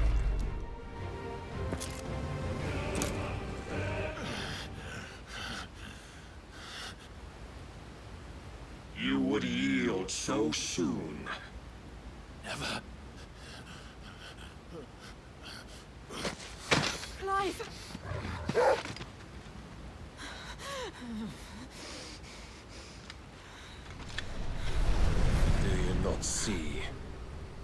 You would yield so soon. Never. Clive! Do you not see?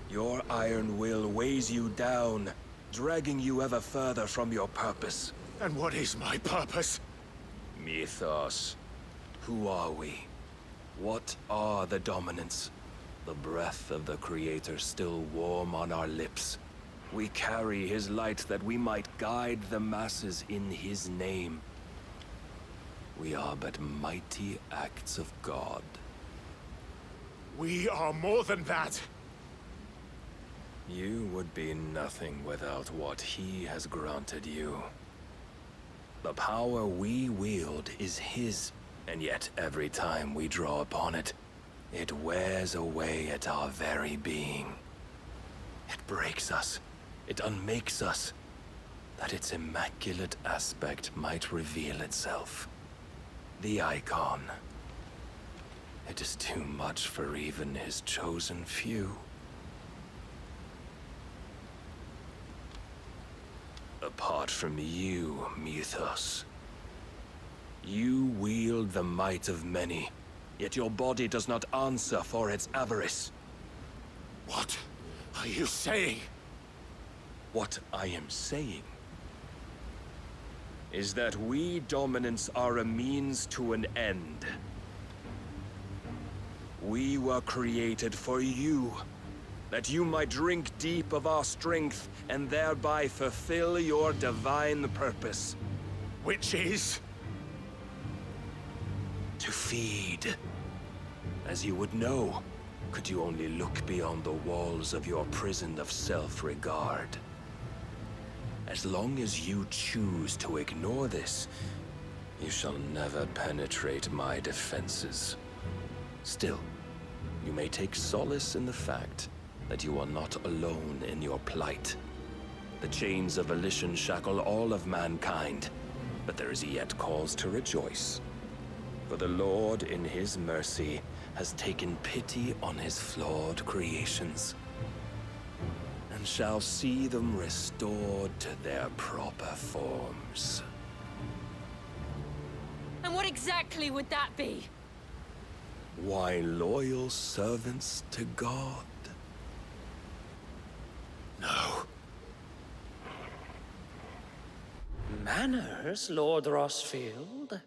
Your iron will weighs you down, dragging you ever further from your purpose. And what is my purpose? Mythos. Who are we? What are the dominants? The breath of the Creator still warm on our lips. We carry his light that we might guide the masses in his name. We are but mighty acts of God. We are more than that. You would be nothing without what he has granted you. The power we wield is his, and yet every time we draw upon it, it wears away at our very being. It breaks us, it unmakes us, that its immaculate aspect might reveal itself. The icon. It is too much for even his chosen few. Apart from you, Mythos, you wield the might of many, yet your body does not answer for its avarice. What are you saying? What I am saying is that we dominants are a means to an end. We were created for you, that you might drink deep of our strength and thereby fulfill your divine purpose. Which is? To feed. As you would know, could you only look beyond the walls of your prison of self-regard. As long as you choose to ignore this, you shall never penetrate my defenses. Still, you may take solace in the fact that you are not alone in your plight. The chains of volition shackle all of mankind, but there is yet cause to rejoice. For the Lord, in his mercy, has taken pity on his flawed creations, and shall see them restored to their proper forms. And what exactly would that be? Why, loyal servants to God. No. Manners, Lord Rossfield?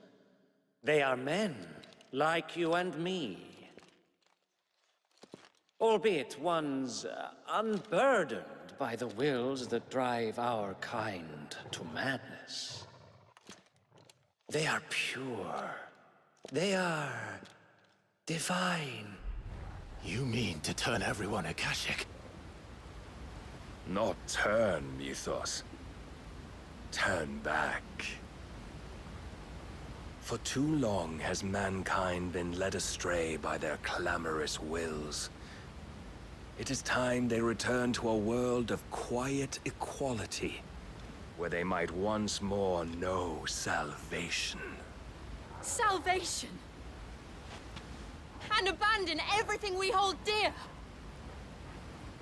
They are men, like you and me. Albeit ones unburdened by the wills that drive our kind to madness. They are pure. They are divine. You mean to turn everyone Akashic? Not turn, Mythos. Turn back. For too long has mankind been led astray by their clamorous wills. It is time they return to a world of quiet equality, where they might once more know salvation. Salvation? And abandon everything we hold dear?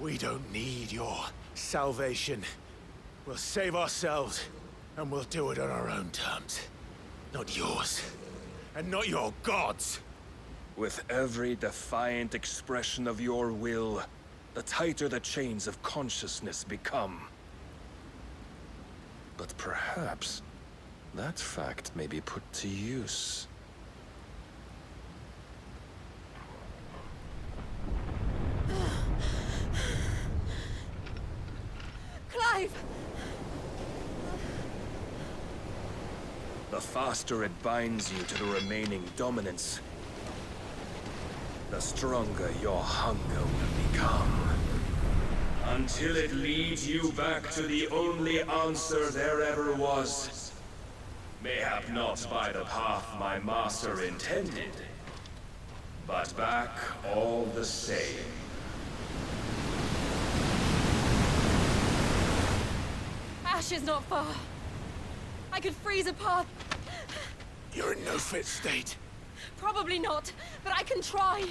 We don't need your salvation. We'll save ourselves, and we'll do it on our own terms. Not yours, and not your gods. With every defiant expression of your will, the tighter the chains of consciousness become. But perhaps that fact may be put to use. Clive! The faster it binds you to the remaining dominance, the stronger your hunger will become. Until it leads you back to the only answer there ever was. Mayhap not by the path my master intended, but back all the same. Ash is not far. I could freeze a path. You're in no fit state. Probably not, but I can try.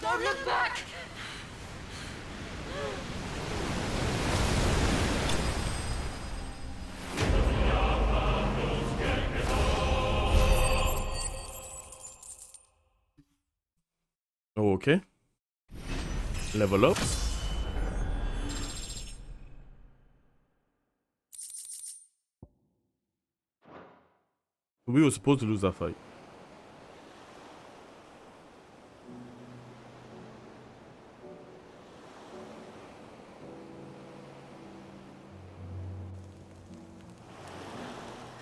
Don't look back! Okay. Level up. We were supposed to lose that fight.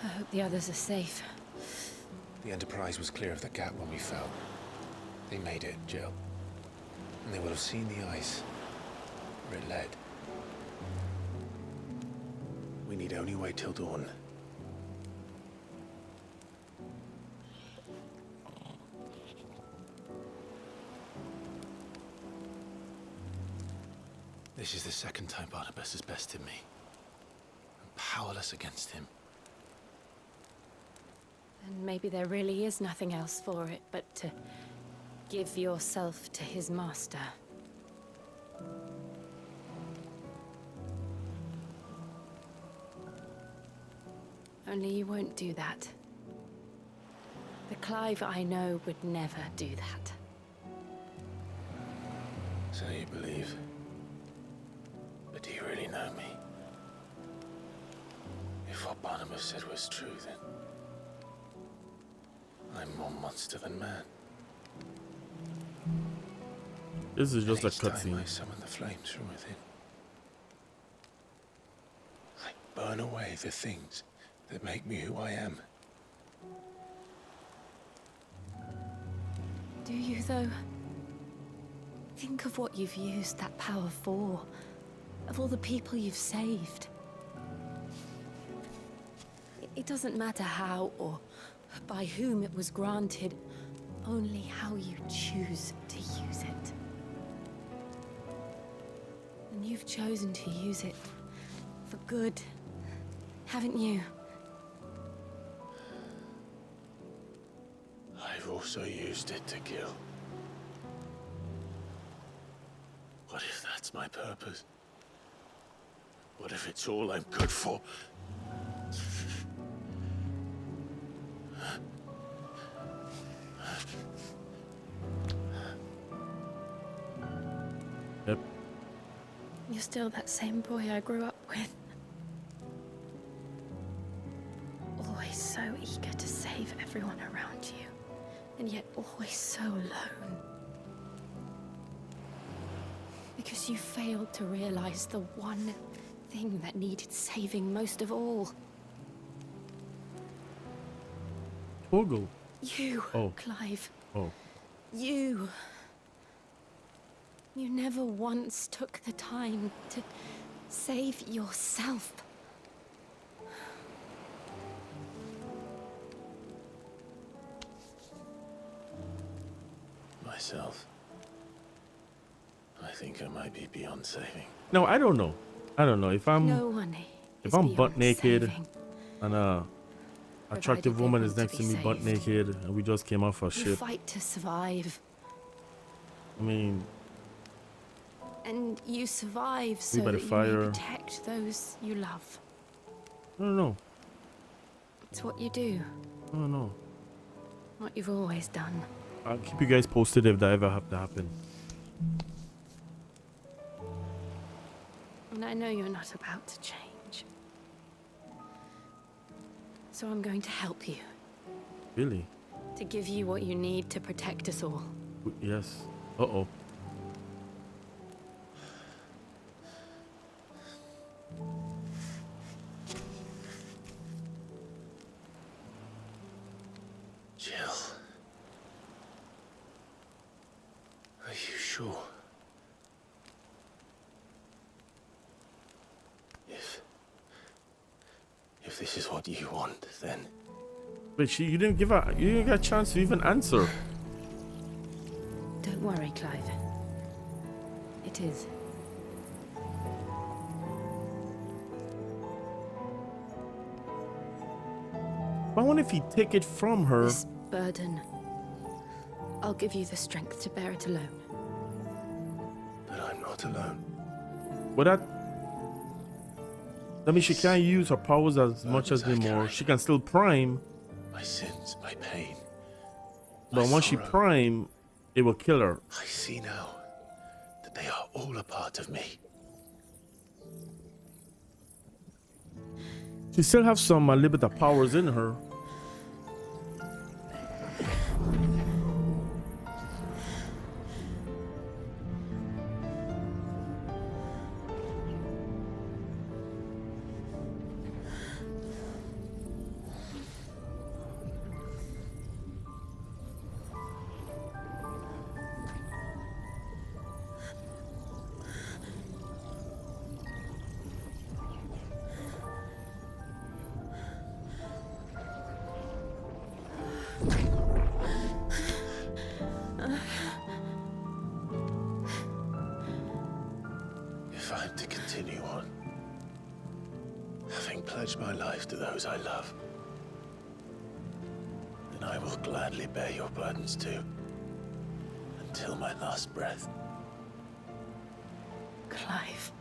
I hope the others are safe. The Enterprise was clear of the gap when we fell. They made it, Jill. And they will have seen the ice where it led. We need only wait till dawn. This is the second time Barnabas has bested me. I'm powerless against him. And maybe there really is nothing else for it but to give yourself to his master. Only you won't do that. The Clive I know would never do that. So you believe? But do you really know me? If what Barnabas said was true, then I'm more monster than man. This is just a Each time cutscene. I summon the flames from within. I burn away the things that make me who I am. Do you, though? Think of what you've used that power for. of all the people you've saved. It doesn't matter how or by whom it was granted, only how you choose to use it. And you've chosen to use it for good, haven't you? I've also used it to kill. What if that's my purpose? What if it's all I'm good for? Yep. You're still that same boy I grew up with. Always so eager to save everyone around you, and yet always so alone. Because you failed to realize the one thing that needed saving most of all. Torgal. You, Oh. Clive. Oh. You. You never once took the time to save yourself. Myself. I think I might be beyond saving. No, I don't know. I don't know if I'm No one if is I'm beyond butt naked saving. and attractive Provided they woman want is to next to be me butt saved. naked and we just came off a You ship. fight to survive, I mean, and you survive so by the that you fire. may protect those you love. I don't know. It's what you do, I don't know. what you've always done. I'll keep you guys posted if that ever have to happen. And I know you're not about to change. So I'm going to help you, Really? to give you what you need to protect us all. Yes. Uh-oh. Jill. Are you sure? If this is what you want, then But you didn't give her, you didn't get a chance to even answer. Don't worry, Clive. It is. But what if he take it from her? This burden, I'll give you the strength to bear it alone. but I'm not alone. But that means she can't use her powers as much as anymore. She can still prime, My sins, my pain. but once she prime, it will kill her. I see now that they are all a part of me. She still have some limited powers in her. If I'm to continue on, having pledged my life to those I love, then I will gladly bear your burdens too, until my last breath. Clive.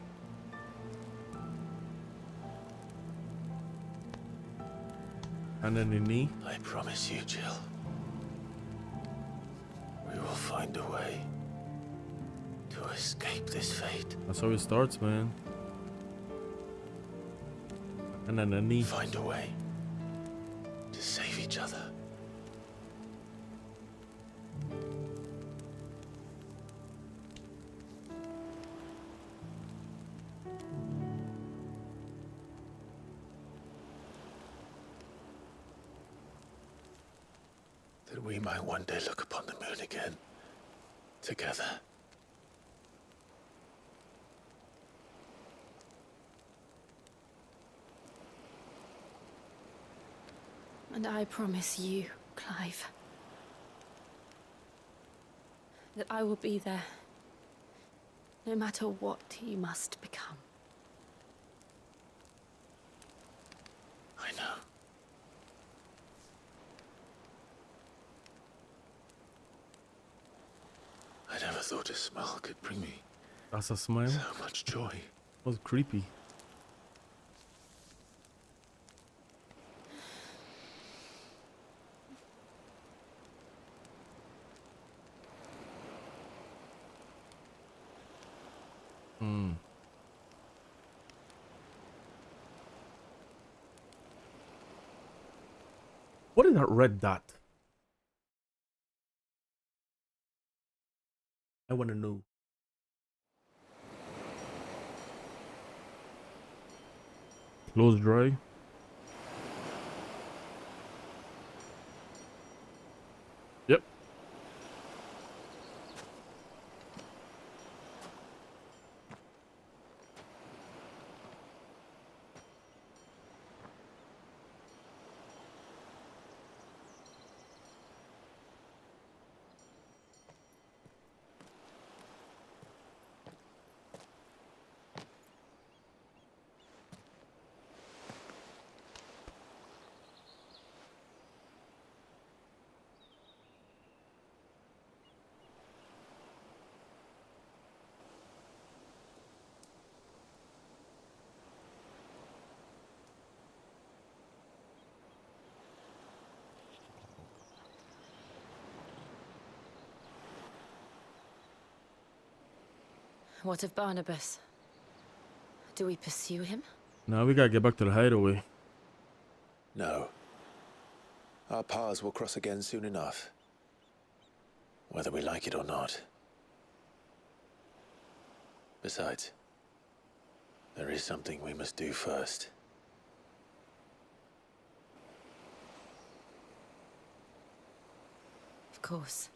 And then the knee. I promise you, Jill, we will find a way to escape this fate. That's how it starts, man. And then the knee. Find a way to save each other. That we might one day look upon the moon again, together. And I promise you, Clive, that I will be there, no matter what you must become. I know. I never thought a smile could bring me That's a smile. so much joy. Was creepy. What is that red dot? I want to know. Close dry. Yep. What of Barnabas? Do we pursue him? Now we gotta get back to the hideaway. No. Our paths will cross again soon enough. Whether we like it or not. Besides, there is something we must do first. Of course.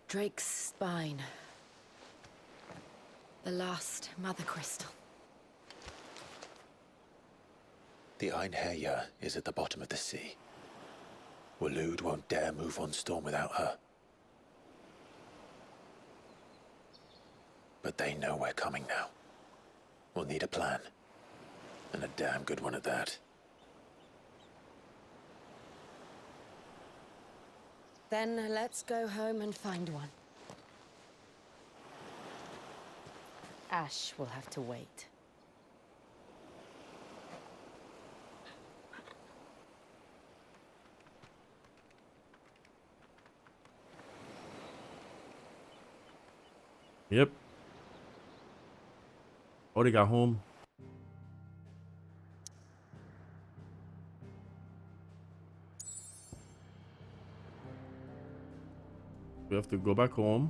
Drake's spine. The last Mother Crystal. The Einherjar is at the bottom of the sea. Waloed won't dare move on Storm without her. But they know we're coming now. We'll need a plan. And a damn good one at that. Then let's go home and find one. Ash will have to wait. Yep. Already got home. We have to go back home.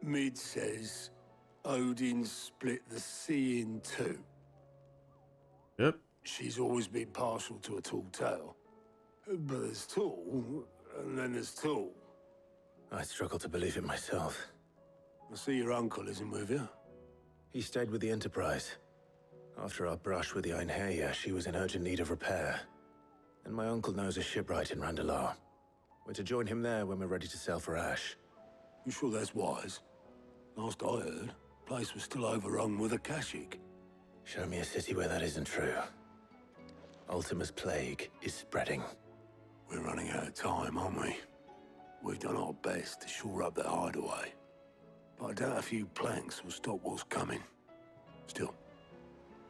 Mid says Odin split the sea in two. Yep. She's always been partial to a tall tale. But there's tall, and then there's tall. I struggle to believe it myself. I see your uncle isn't with you. He stayed with the Enterprise. After our brush with the Einherjar, she was in urgent need of repair. And my uncle knows a shipwright in Randalar. We're to join him there when we're ready to sail for Ash. You sure that's wise? Last I heard, the place was still overrun with Akashic. Show me a city where that isn't true. Ultima's plague is spreading. We're running out of time, aren't we? We've done our best to shore up that hideaway. But I doubt a few planks will stop what's coming. Still,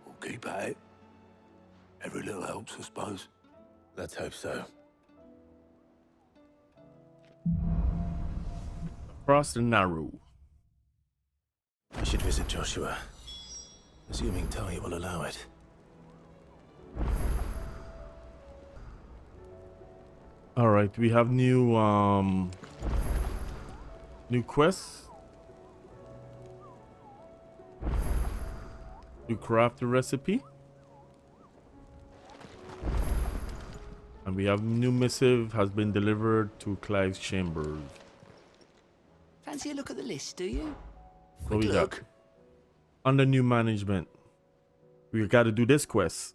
we'll keep at it. Every little helps, I suppose. Let's hope so. Across the Narrow. I should visit Joshua. Assuming Tahi will allow it. All right, we have new quests. You craft a recipe. And we have new missive has been delivered to Clive's chambers. Fancy a look at the list, do you? What we got? Under new management, we got to do this quest.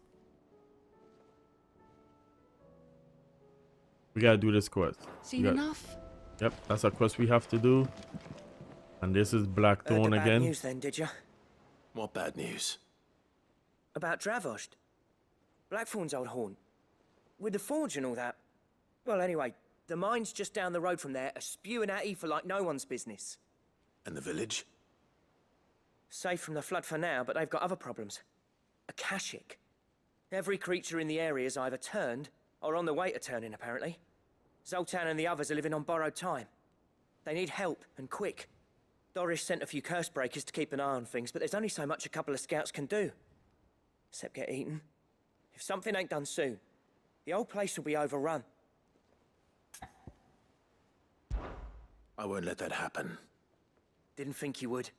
We got to do this quest. Seen enough? Yep, that's a quest we have to do. And this is Blackthorn Bad again. news then, did you? What bad news? About Dravost. Blackthorn's old haunt. With the forge and all that. Well, anyway, the mines just down the road from there are spewing out ether like no one's business. And the village? Safe from the flood for now, but they've got other problems. Akashic. Every creature in the area is either turned or on the way to turning, apparently. Zoltan and the others are living on borrowed time. They need help, and quick. Doris sent a few curse breakers to keep an eye on things, but there's only so much a couple of scouts can do. Except get eaten. If something ain't done soon, the whole place will be overrun. I won't let that happen. Didn't think you would.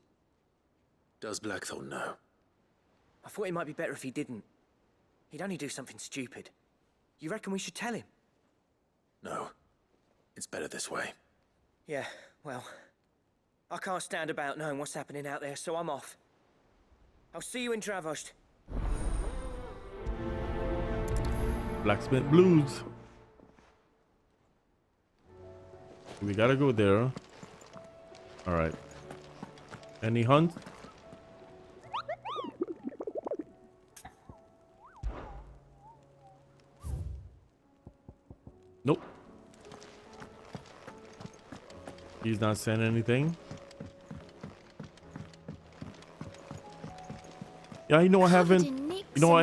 Does Blackthorn know? I thought it might be better if he didn't. He'd only do something stupid. You reckon we should tell him? No. It's better this way. Yeah, well, I can't stand about knowing what's happening out there, so I'm off. I'll see you in Dravost. Blacksmith Blues. We gotta go there. All right. Any hunt? Nope. He's not saying anything. Yeah, I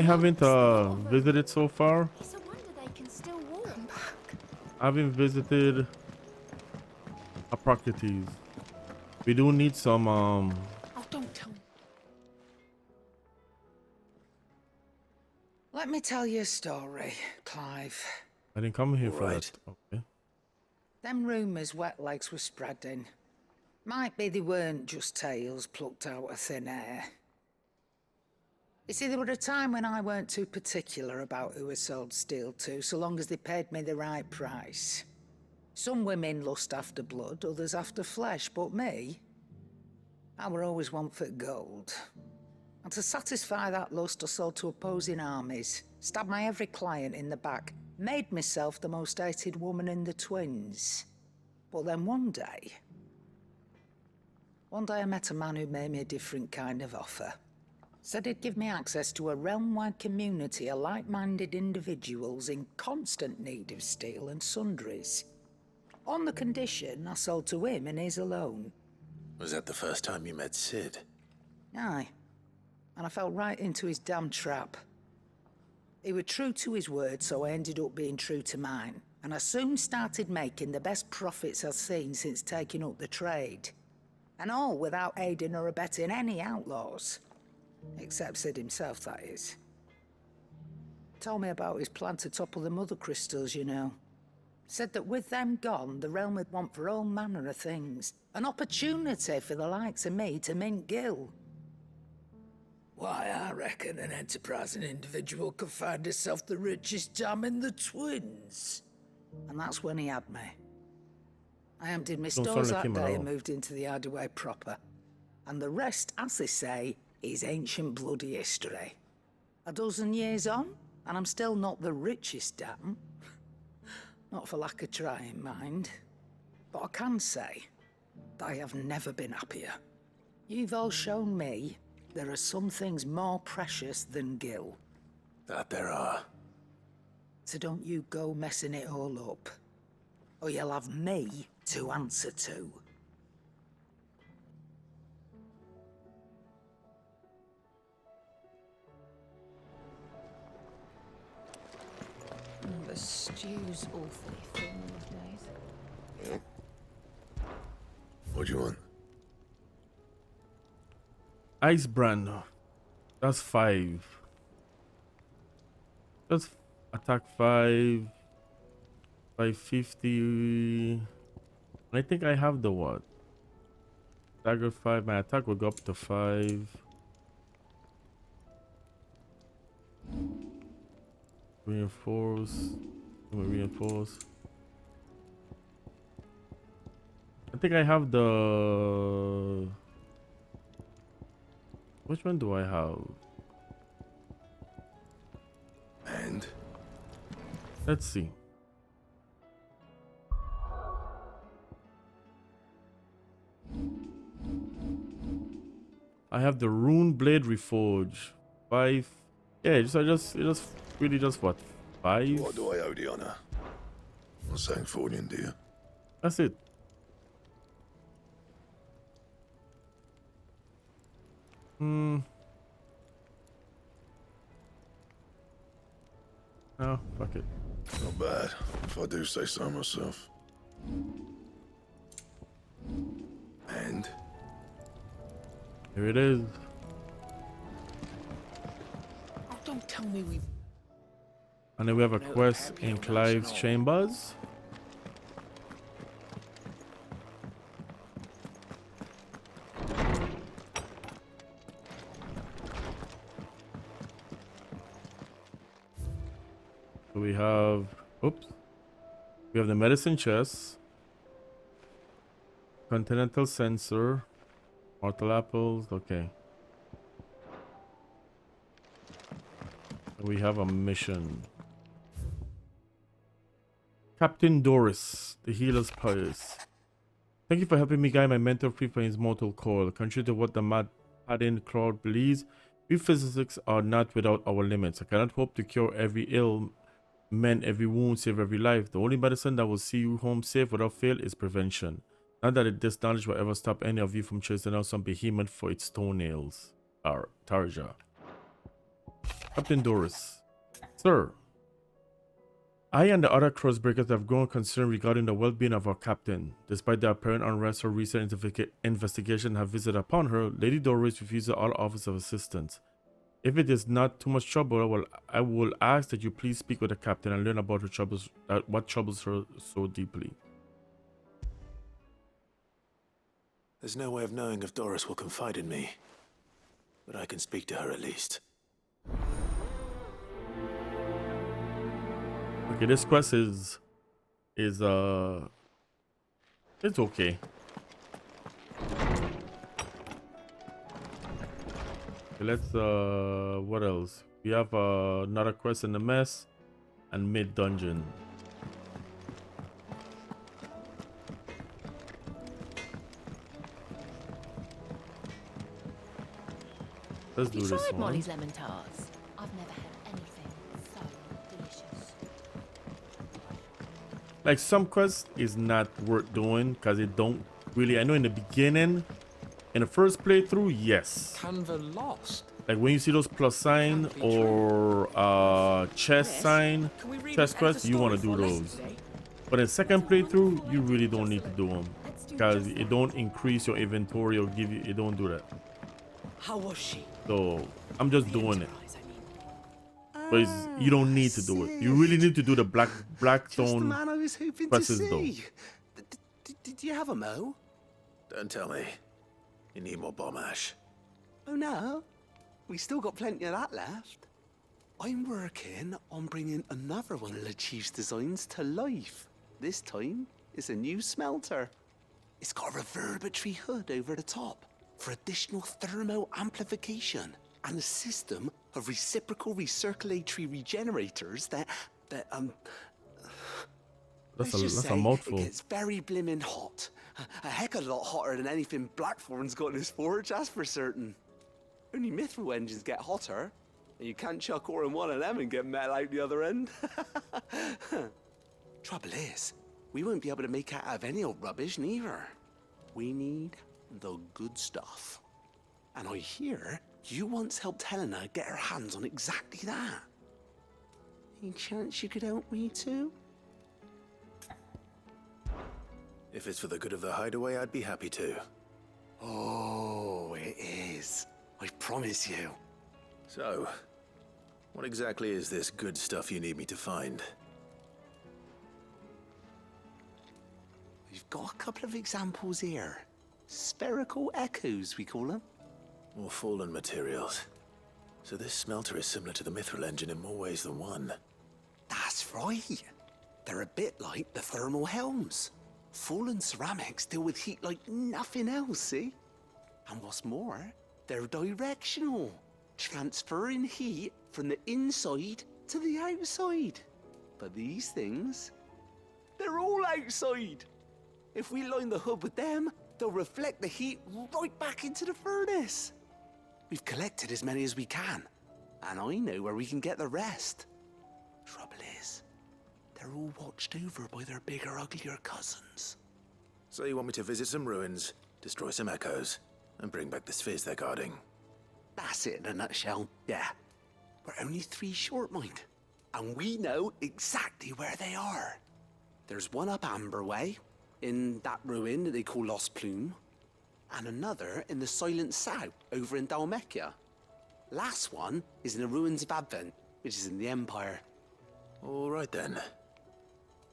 haven't visited so far. It's a wonder they can still walk. I haven't visited Hippocrates. We do need some Oh, don't tell me. Let me tell you a story, Clive. I didn't come here for that. Okay. Them rumours Wetlegs were spreading. Might be they weren't just tales plucked out of thin air. You see, there were a time when I weren't too particular about who I sold steel to, so long as they paid me the right price. Some women lust after blood, others after flesh, but me, I were always one for gold. And to satisfy that lust, I sold to opposing armies, stabbed my every client in the back, made myself the most hated woman in the twins. But then one day I met a man who made me a different kind of offer. Said he'd give me access to a realm-wide community of like-minded individuals in constant need of steel and sundries. On the condition I sold to him and his alone. Was that the first time you met Sid? Aye. And I fell right into his damn trap. He was true to his word, so I ended up being true to mine. And I soon started making the best profits I've seen since taking up the trade. And all without aiding or abetting any outlaws. Except Sid himself, that is. Told me about his plan to topple the mother crystals, you know. Said that with them gone, the realm would want for all manner of things. An opportunity for the likes of me to mint Gil. Why, I reckon an enterprising individual could find himself the richest dam in the twins. And that's when he had me. I emptied my stores that day and moved into the Hideaway proper. And the rest, as they say, is ancient bloody history. A dozen years on, and I'm still not the richest dam. Not for lack of trying, mind. But I can say that I have never been happier. You've all shown me there are some things more precious than Gil. That there are. So don't you go messing it all up, or you'll have me to answer to. The stew's awfully thin these days. What do you want? Ice brand. That's 5. That's attack 5. 550. I think I have the what? Dagger 5. My attack will go up to 5. Reinforce. We reinforce. I think I have the. Which one do I have? And let's see. I have the Rune Blade Reforge. 5. Yeah, it just really just what? 5? what do I owe the honor? Not saying Fordian, do you? That's it. Oh, fuck it. Not bad, if I do say so myself. And here it is. Oh, don't tell me we. And then we have a quest in Clive's chambers. So we have, we have the medicine chest, continental sensor, mortal apples. Okay. We have a mission. Captain Doris, the healer's purse. Thank you for helping me guide my mentor free from his mortal coil. Contrary to what the mad Paladin crowd believes, we physicists are not without our limits. I cannot hope to cure every ill, mend every wound, save every life. The only medicine that will see you home safe without fail is prevention. Not that this knowledge will ever stop any of you from chasing out some behemoth for its toenails. Tarja. Captain Doris. Sir, I and the other crossbreakers have grown concerned regarding the well-being of our captain. Despite the apparent unrest her recent investigation have visited upon her, Lady Doris refuses all offers of assistance. If it is not too much trouble, I will ask that you please speak with the captain and learn about her troubles, what troubles her so deeply. There's no way of knowing if Doris will confide in me, but I can speak to her at least. Okay, this quest is it's okay. Okay, let's what else? We have another quest in the mess and mid dungeon. Let's do this Tried one. Molly's lemon tarts. I've never had anything so delicious. Like some quests is not worth doing because it don't really. I know in the beginning, in the first playthrough, yes. Canva lost. Like when you see those plus sign or chest sign, chest quests, you want to do those. But in second playthrough, you really don't need to do them because it don't increase your inventory or give you. It don't do that. How was she? So I'm just doing it. But you don't need to do it. You really need to do the Blackstone man I was hoping quests to though. see. Did you have a mo? Don't tell me. You need more bomb ash. Oh no, we still got plenty of that left. I'm working on bringing another one of the Chief's designs to life. This time, it's a new smelter. It's got a reverberatory hood over the top for additional thermo amplification and a system of reciprocal recirculatory regenerators that That's let's just a say mouthful. It gets very blimmin' hot. A heck of a lot hotter than anything Blackthorn's got in his forge, that's for certain. Only mithril engines get hotter, and you can't chuck ore in one of them and get metal out the other end. Trouble is, we won't be able to make out of any old rubbish neither. We need the good stuff. And I hear you once helped Helena get her hands on exactly that. Any chance you could help me too? If it's for the good of the hideaway, I'd be happy to. Oh, it is. I promise you. So, what exactly is this good stuff you need me to find? We've got a couple of examples here. Spherical echoes, we call them. More fallen materials. So this smelter is similar to the mithril engine in more ways than one. That's right. They're a bit like the thermal helms. Fallen ceramics deal with heat like nothing else, see? And what's more, they're directional, transferring heat from the inside to the outside. But these things, they're all outside. If we line the hood with them, they'll reflect the heat right back into the furnace. We've collected as many as we can, and I know where we can get the rest. Trouble is, they're all watched over by their bigger, uglier cousins. So you want me to visit some ruins, destroy some echoes, and bring back the spheres they're guarding? That's it in a nutshell, yeah. We're only 3 short, mind. And we know exactly where they are. There's one up Amber Way, in that ruin that they call Lost Plume, and another in the Silent South, over in Dalmekia. Last one is in the ruins of Advent, which is in the Empire. All right then.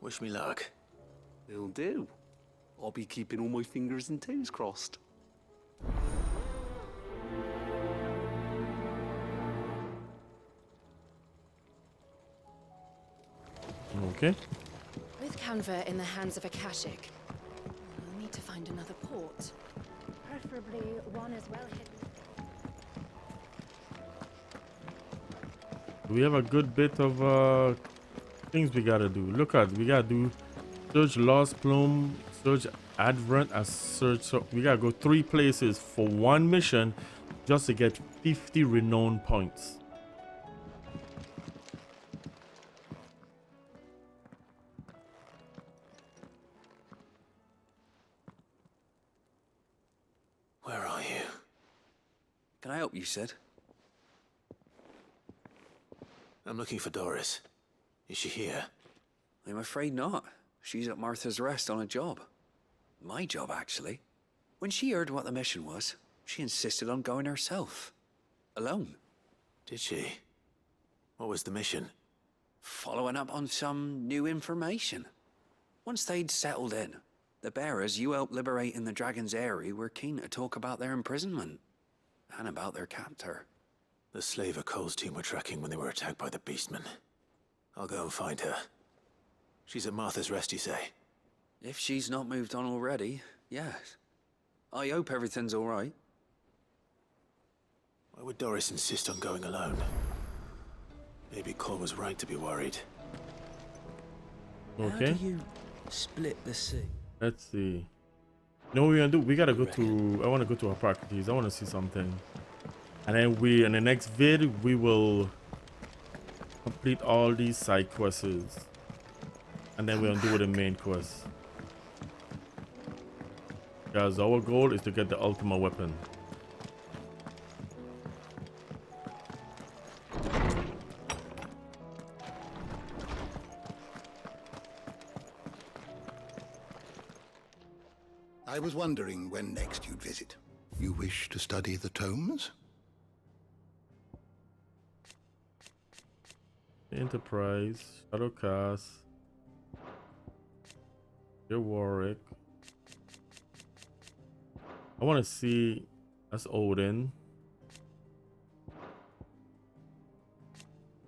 Wish me luck. Will do. I'll be keeping all my fingers and toes crossed. Okay. With Canva in the hands of Akashic, we'll need to find another port. Preferably one as well hidden. We have a good bit of things we gotta do. Look at, we gotta do search Lost Plume, search Advent, and search. So we gotta go 3 places for 1 mission just to get 50 renown points. Where are you? Can I help you, Sid? I'm looking for Doris. Is she here? I'm afraid not. She's at Martha's Rest on a job. My job, actually. When she heard what the mission was, she insisted on going herself. Alone. Did she? What was the mission? Following up on some new information. Once they'd settled in, the bearers you helped liberate in the Dragon's Eyrie were keen to talk about their imprisonment. And about their captor. The slaver Cole's team were tracking when they were attacked by the Beastmen. I'll go and find her. She's at Martha's Rest, you say? If she's not moved on already, yes. I hope everything's all right. Why would Doris insist on going alone? Maybe Cole was right to be worried. Okay. How do you split the sea? Let's see. You know what we're gonna do? We gotta go to. I want to go to Hippocrates. I want to see something. And then in the next vid, we will complete all these side quests. And then we'll do the main quest. Because our goal is to get the ultimate weapon. I was wondering when next you'd visit. You wish to study the tomes? Enterprise, Shadowcast, your Warwick. I want to see. That's Odin.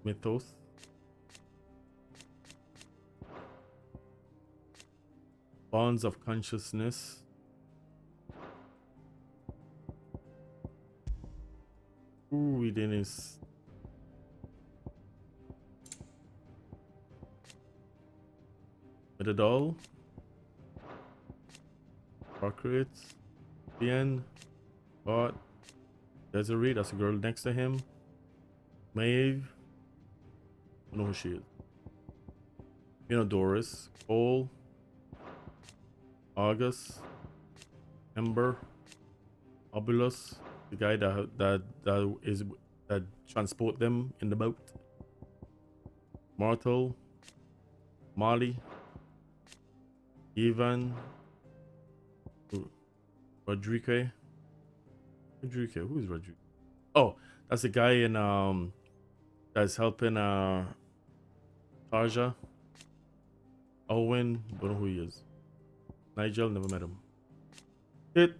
Mythos. Bonds of Consciousness. Ooh, we didn't. Metadol. Procreates. Bien. Bot. Desiree, that's a girl next to him. Maeve. I don't know who she is. You know, Doris. Cole. August. Ember. Obulus. The guy that transport them in the boat. Martel. Molly. Ivan. Rodrigue. Who is Rodrigue? Oh, that's the guy in that's helping Tarja. Owen, don't know who he is. Nigel, never met him. Hit.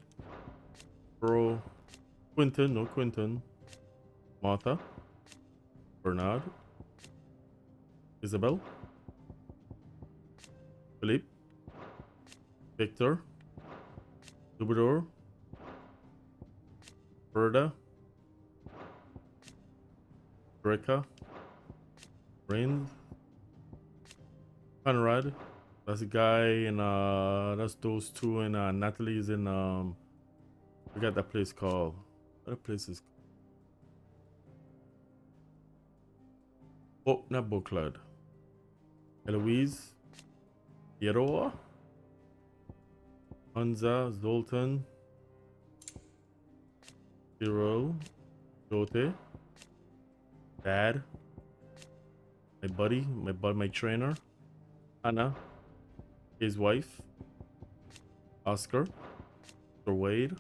Bro. Quinton, no Quinton. Martha. Bernard. Isabel. Philippe, Victor, Subador, Berta, Dreka, Rain, Conrad. That's a guy in that's those two, and Natalie's in I forgot that place called. What the place is called? Oh, not Beauclair. Eloise, Yeroa, Hansa, Zoltan, Cyril, Jote, Dad, my buddy, my trainer, Anna, his wife, Oscar, Sir Wade,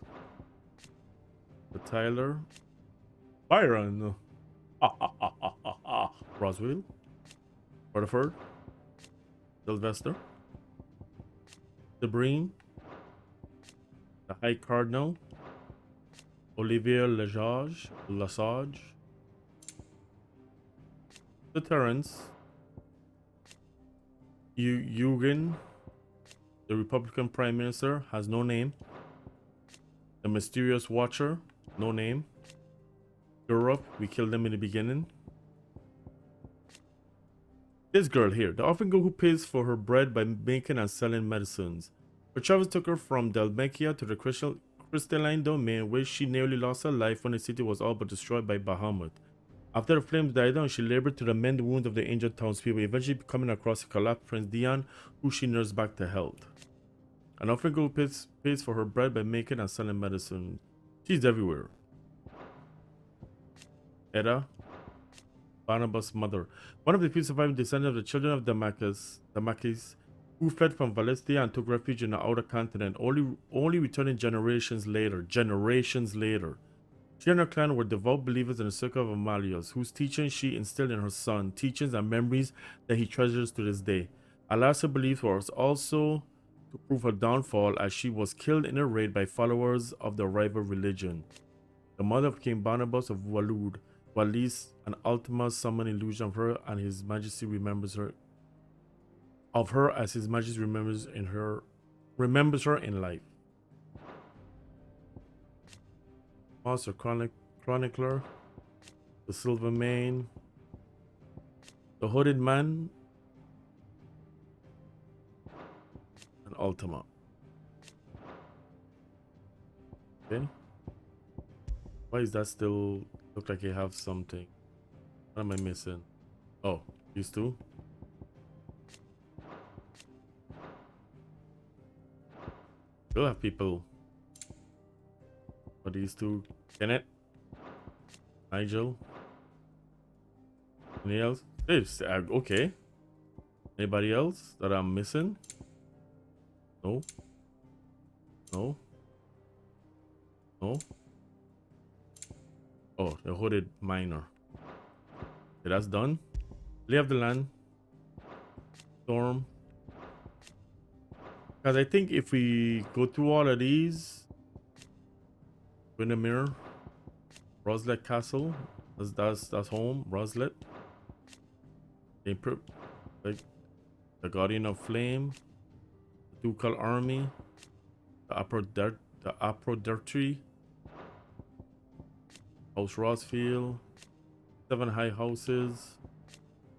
Tyler, Byron, Roswell, Rutherford, Sylvester, Sabrine, the High Cardinal, Olivier Lesage, the Terrence, Eugen, the Republican Prime Minister, has no name. The Mysterious Watcher, no name. Europe, we killed them in the beginning. This girl here, the orphan girl who pays for her bread by making and selling medicines. Her travels took her from Dhalmekia to the crystalline domain where she nearly lost her life when the city was all but destroyed by Bahamut. After the flames died down, she labored to mend the wounds of the injured townspeople, eventually coming across a collapsed Prince Dion, who she nursed back to health. An orphan girl pays for her bread by making and selling medicine. She's everywhere. Edda, Barnabas' mother, one of the few surviving descendants of the children of Damakis, who fled from Valestia and took refuge in the outer continent, only returning generations later. She and her clan were devout believers in the circle of Amalios, whose teachings she instilled in her son, teachings and memories that he treasures to this day. Alas, her belief was also to prove her downfall, as she was killed in a raid by followers of the rival religion. The mother of King Barnabas of Walud, Walis, and Ultima summon illusion of her, and His Majesty remembers her as His Majesty remembers her in life. Master Chronicler, the Silver Mane, the Hooded Man, and Ultima. Okay. Why is that still look like you have something? What am I missing? Oh, these two. Still have people. But these two, Kenneth, Nigel, anything else? Okay. Anybody else that I'm missing? No. No. No. Oh, the Hooded Miner. Okay, that's done. Lay of the Land. Storm. Because I think if we go through all of these, Windermere, Roslet Castle, that's home. Roslet. Like the Guardian of Flame, the Ducal Army, the Aprodertry, House Rossfield, 7 High Houses,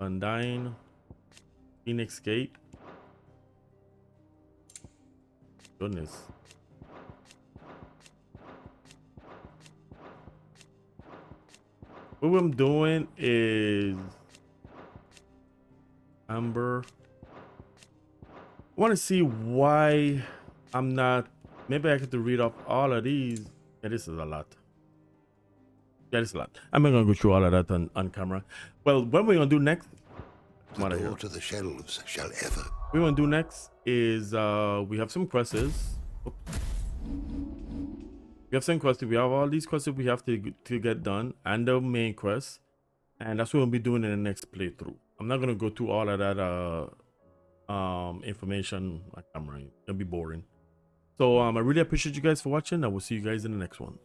Undyne, Phoenix Gate. Goodness. What I'm doing is Amber. I want to see why I'm not. Maybe I have to read off all of these. Yeah, this is a lot. Yeah, this is a lot. I'm not gonna go through all of that on camera. Well, what we're gonna do next? The door to the shelves shall ever. What we're gonna do next is we have some quests. We have some quests. We have all these quests we have to get done, and the main quest, and that's what we'll be doing in the next playthrough. I'm not gonna go through all of that information on camera. It'll be boring. So I really appreciate you guys for watching. I will see you guys in the next one.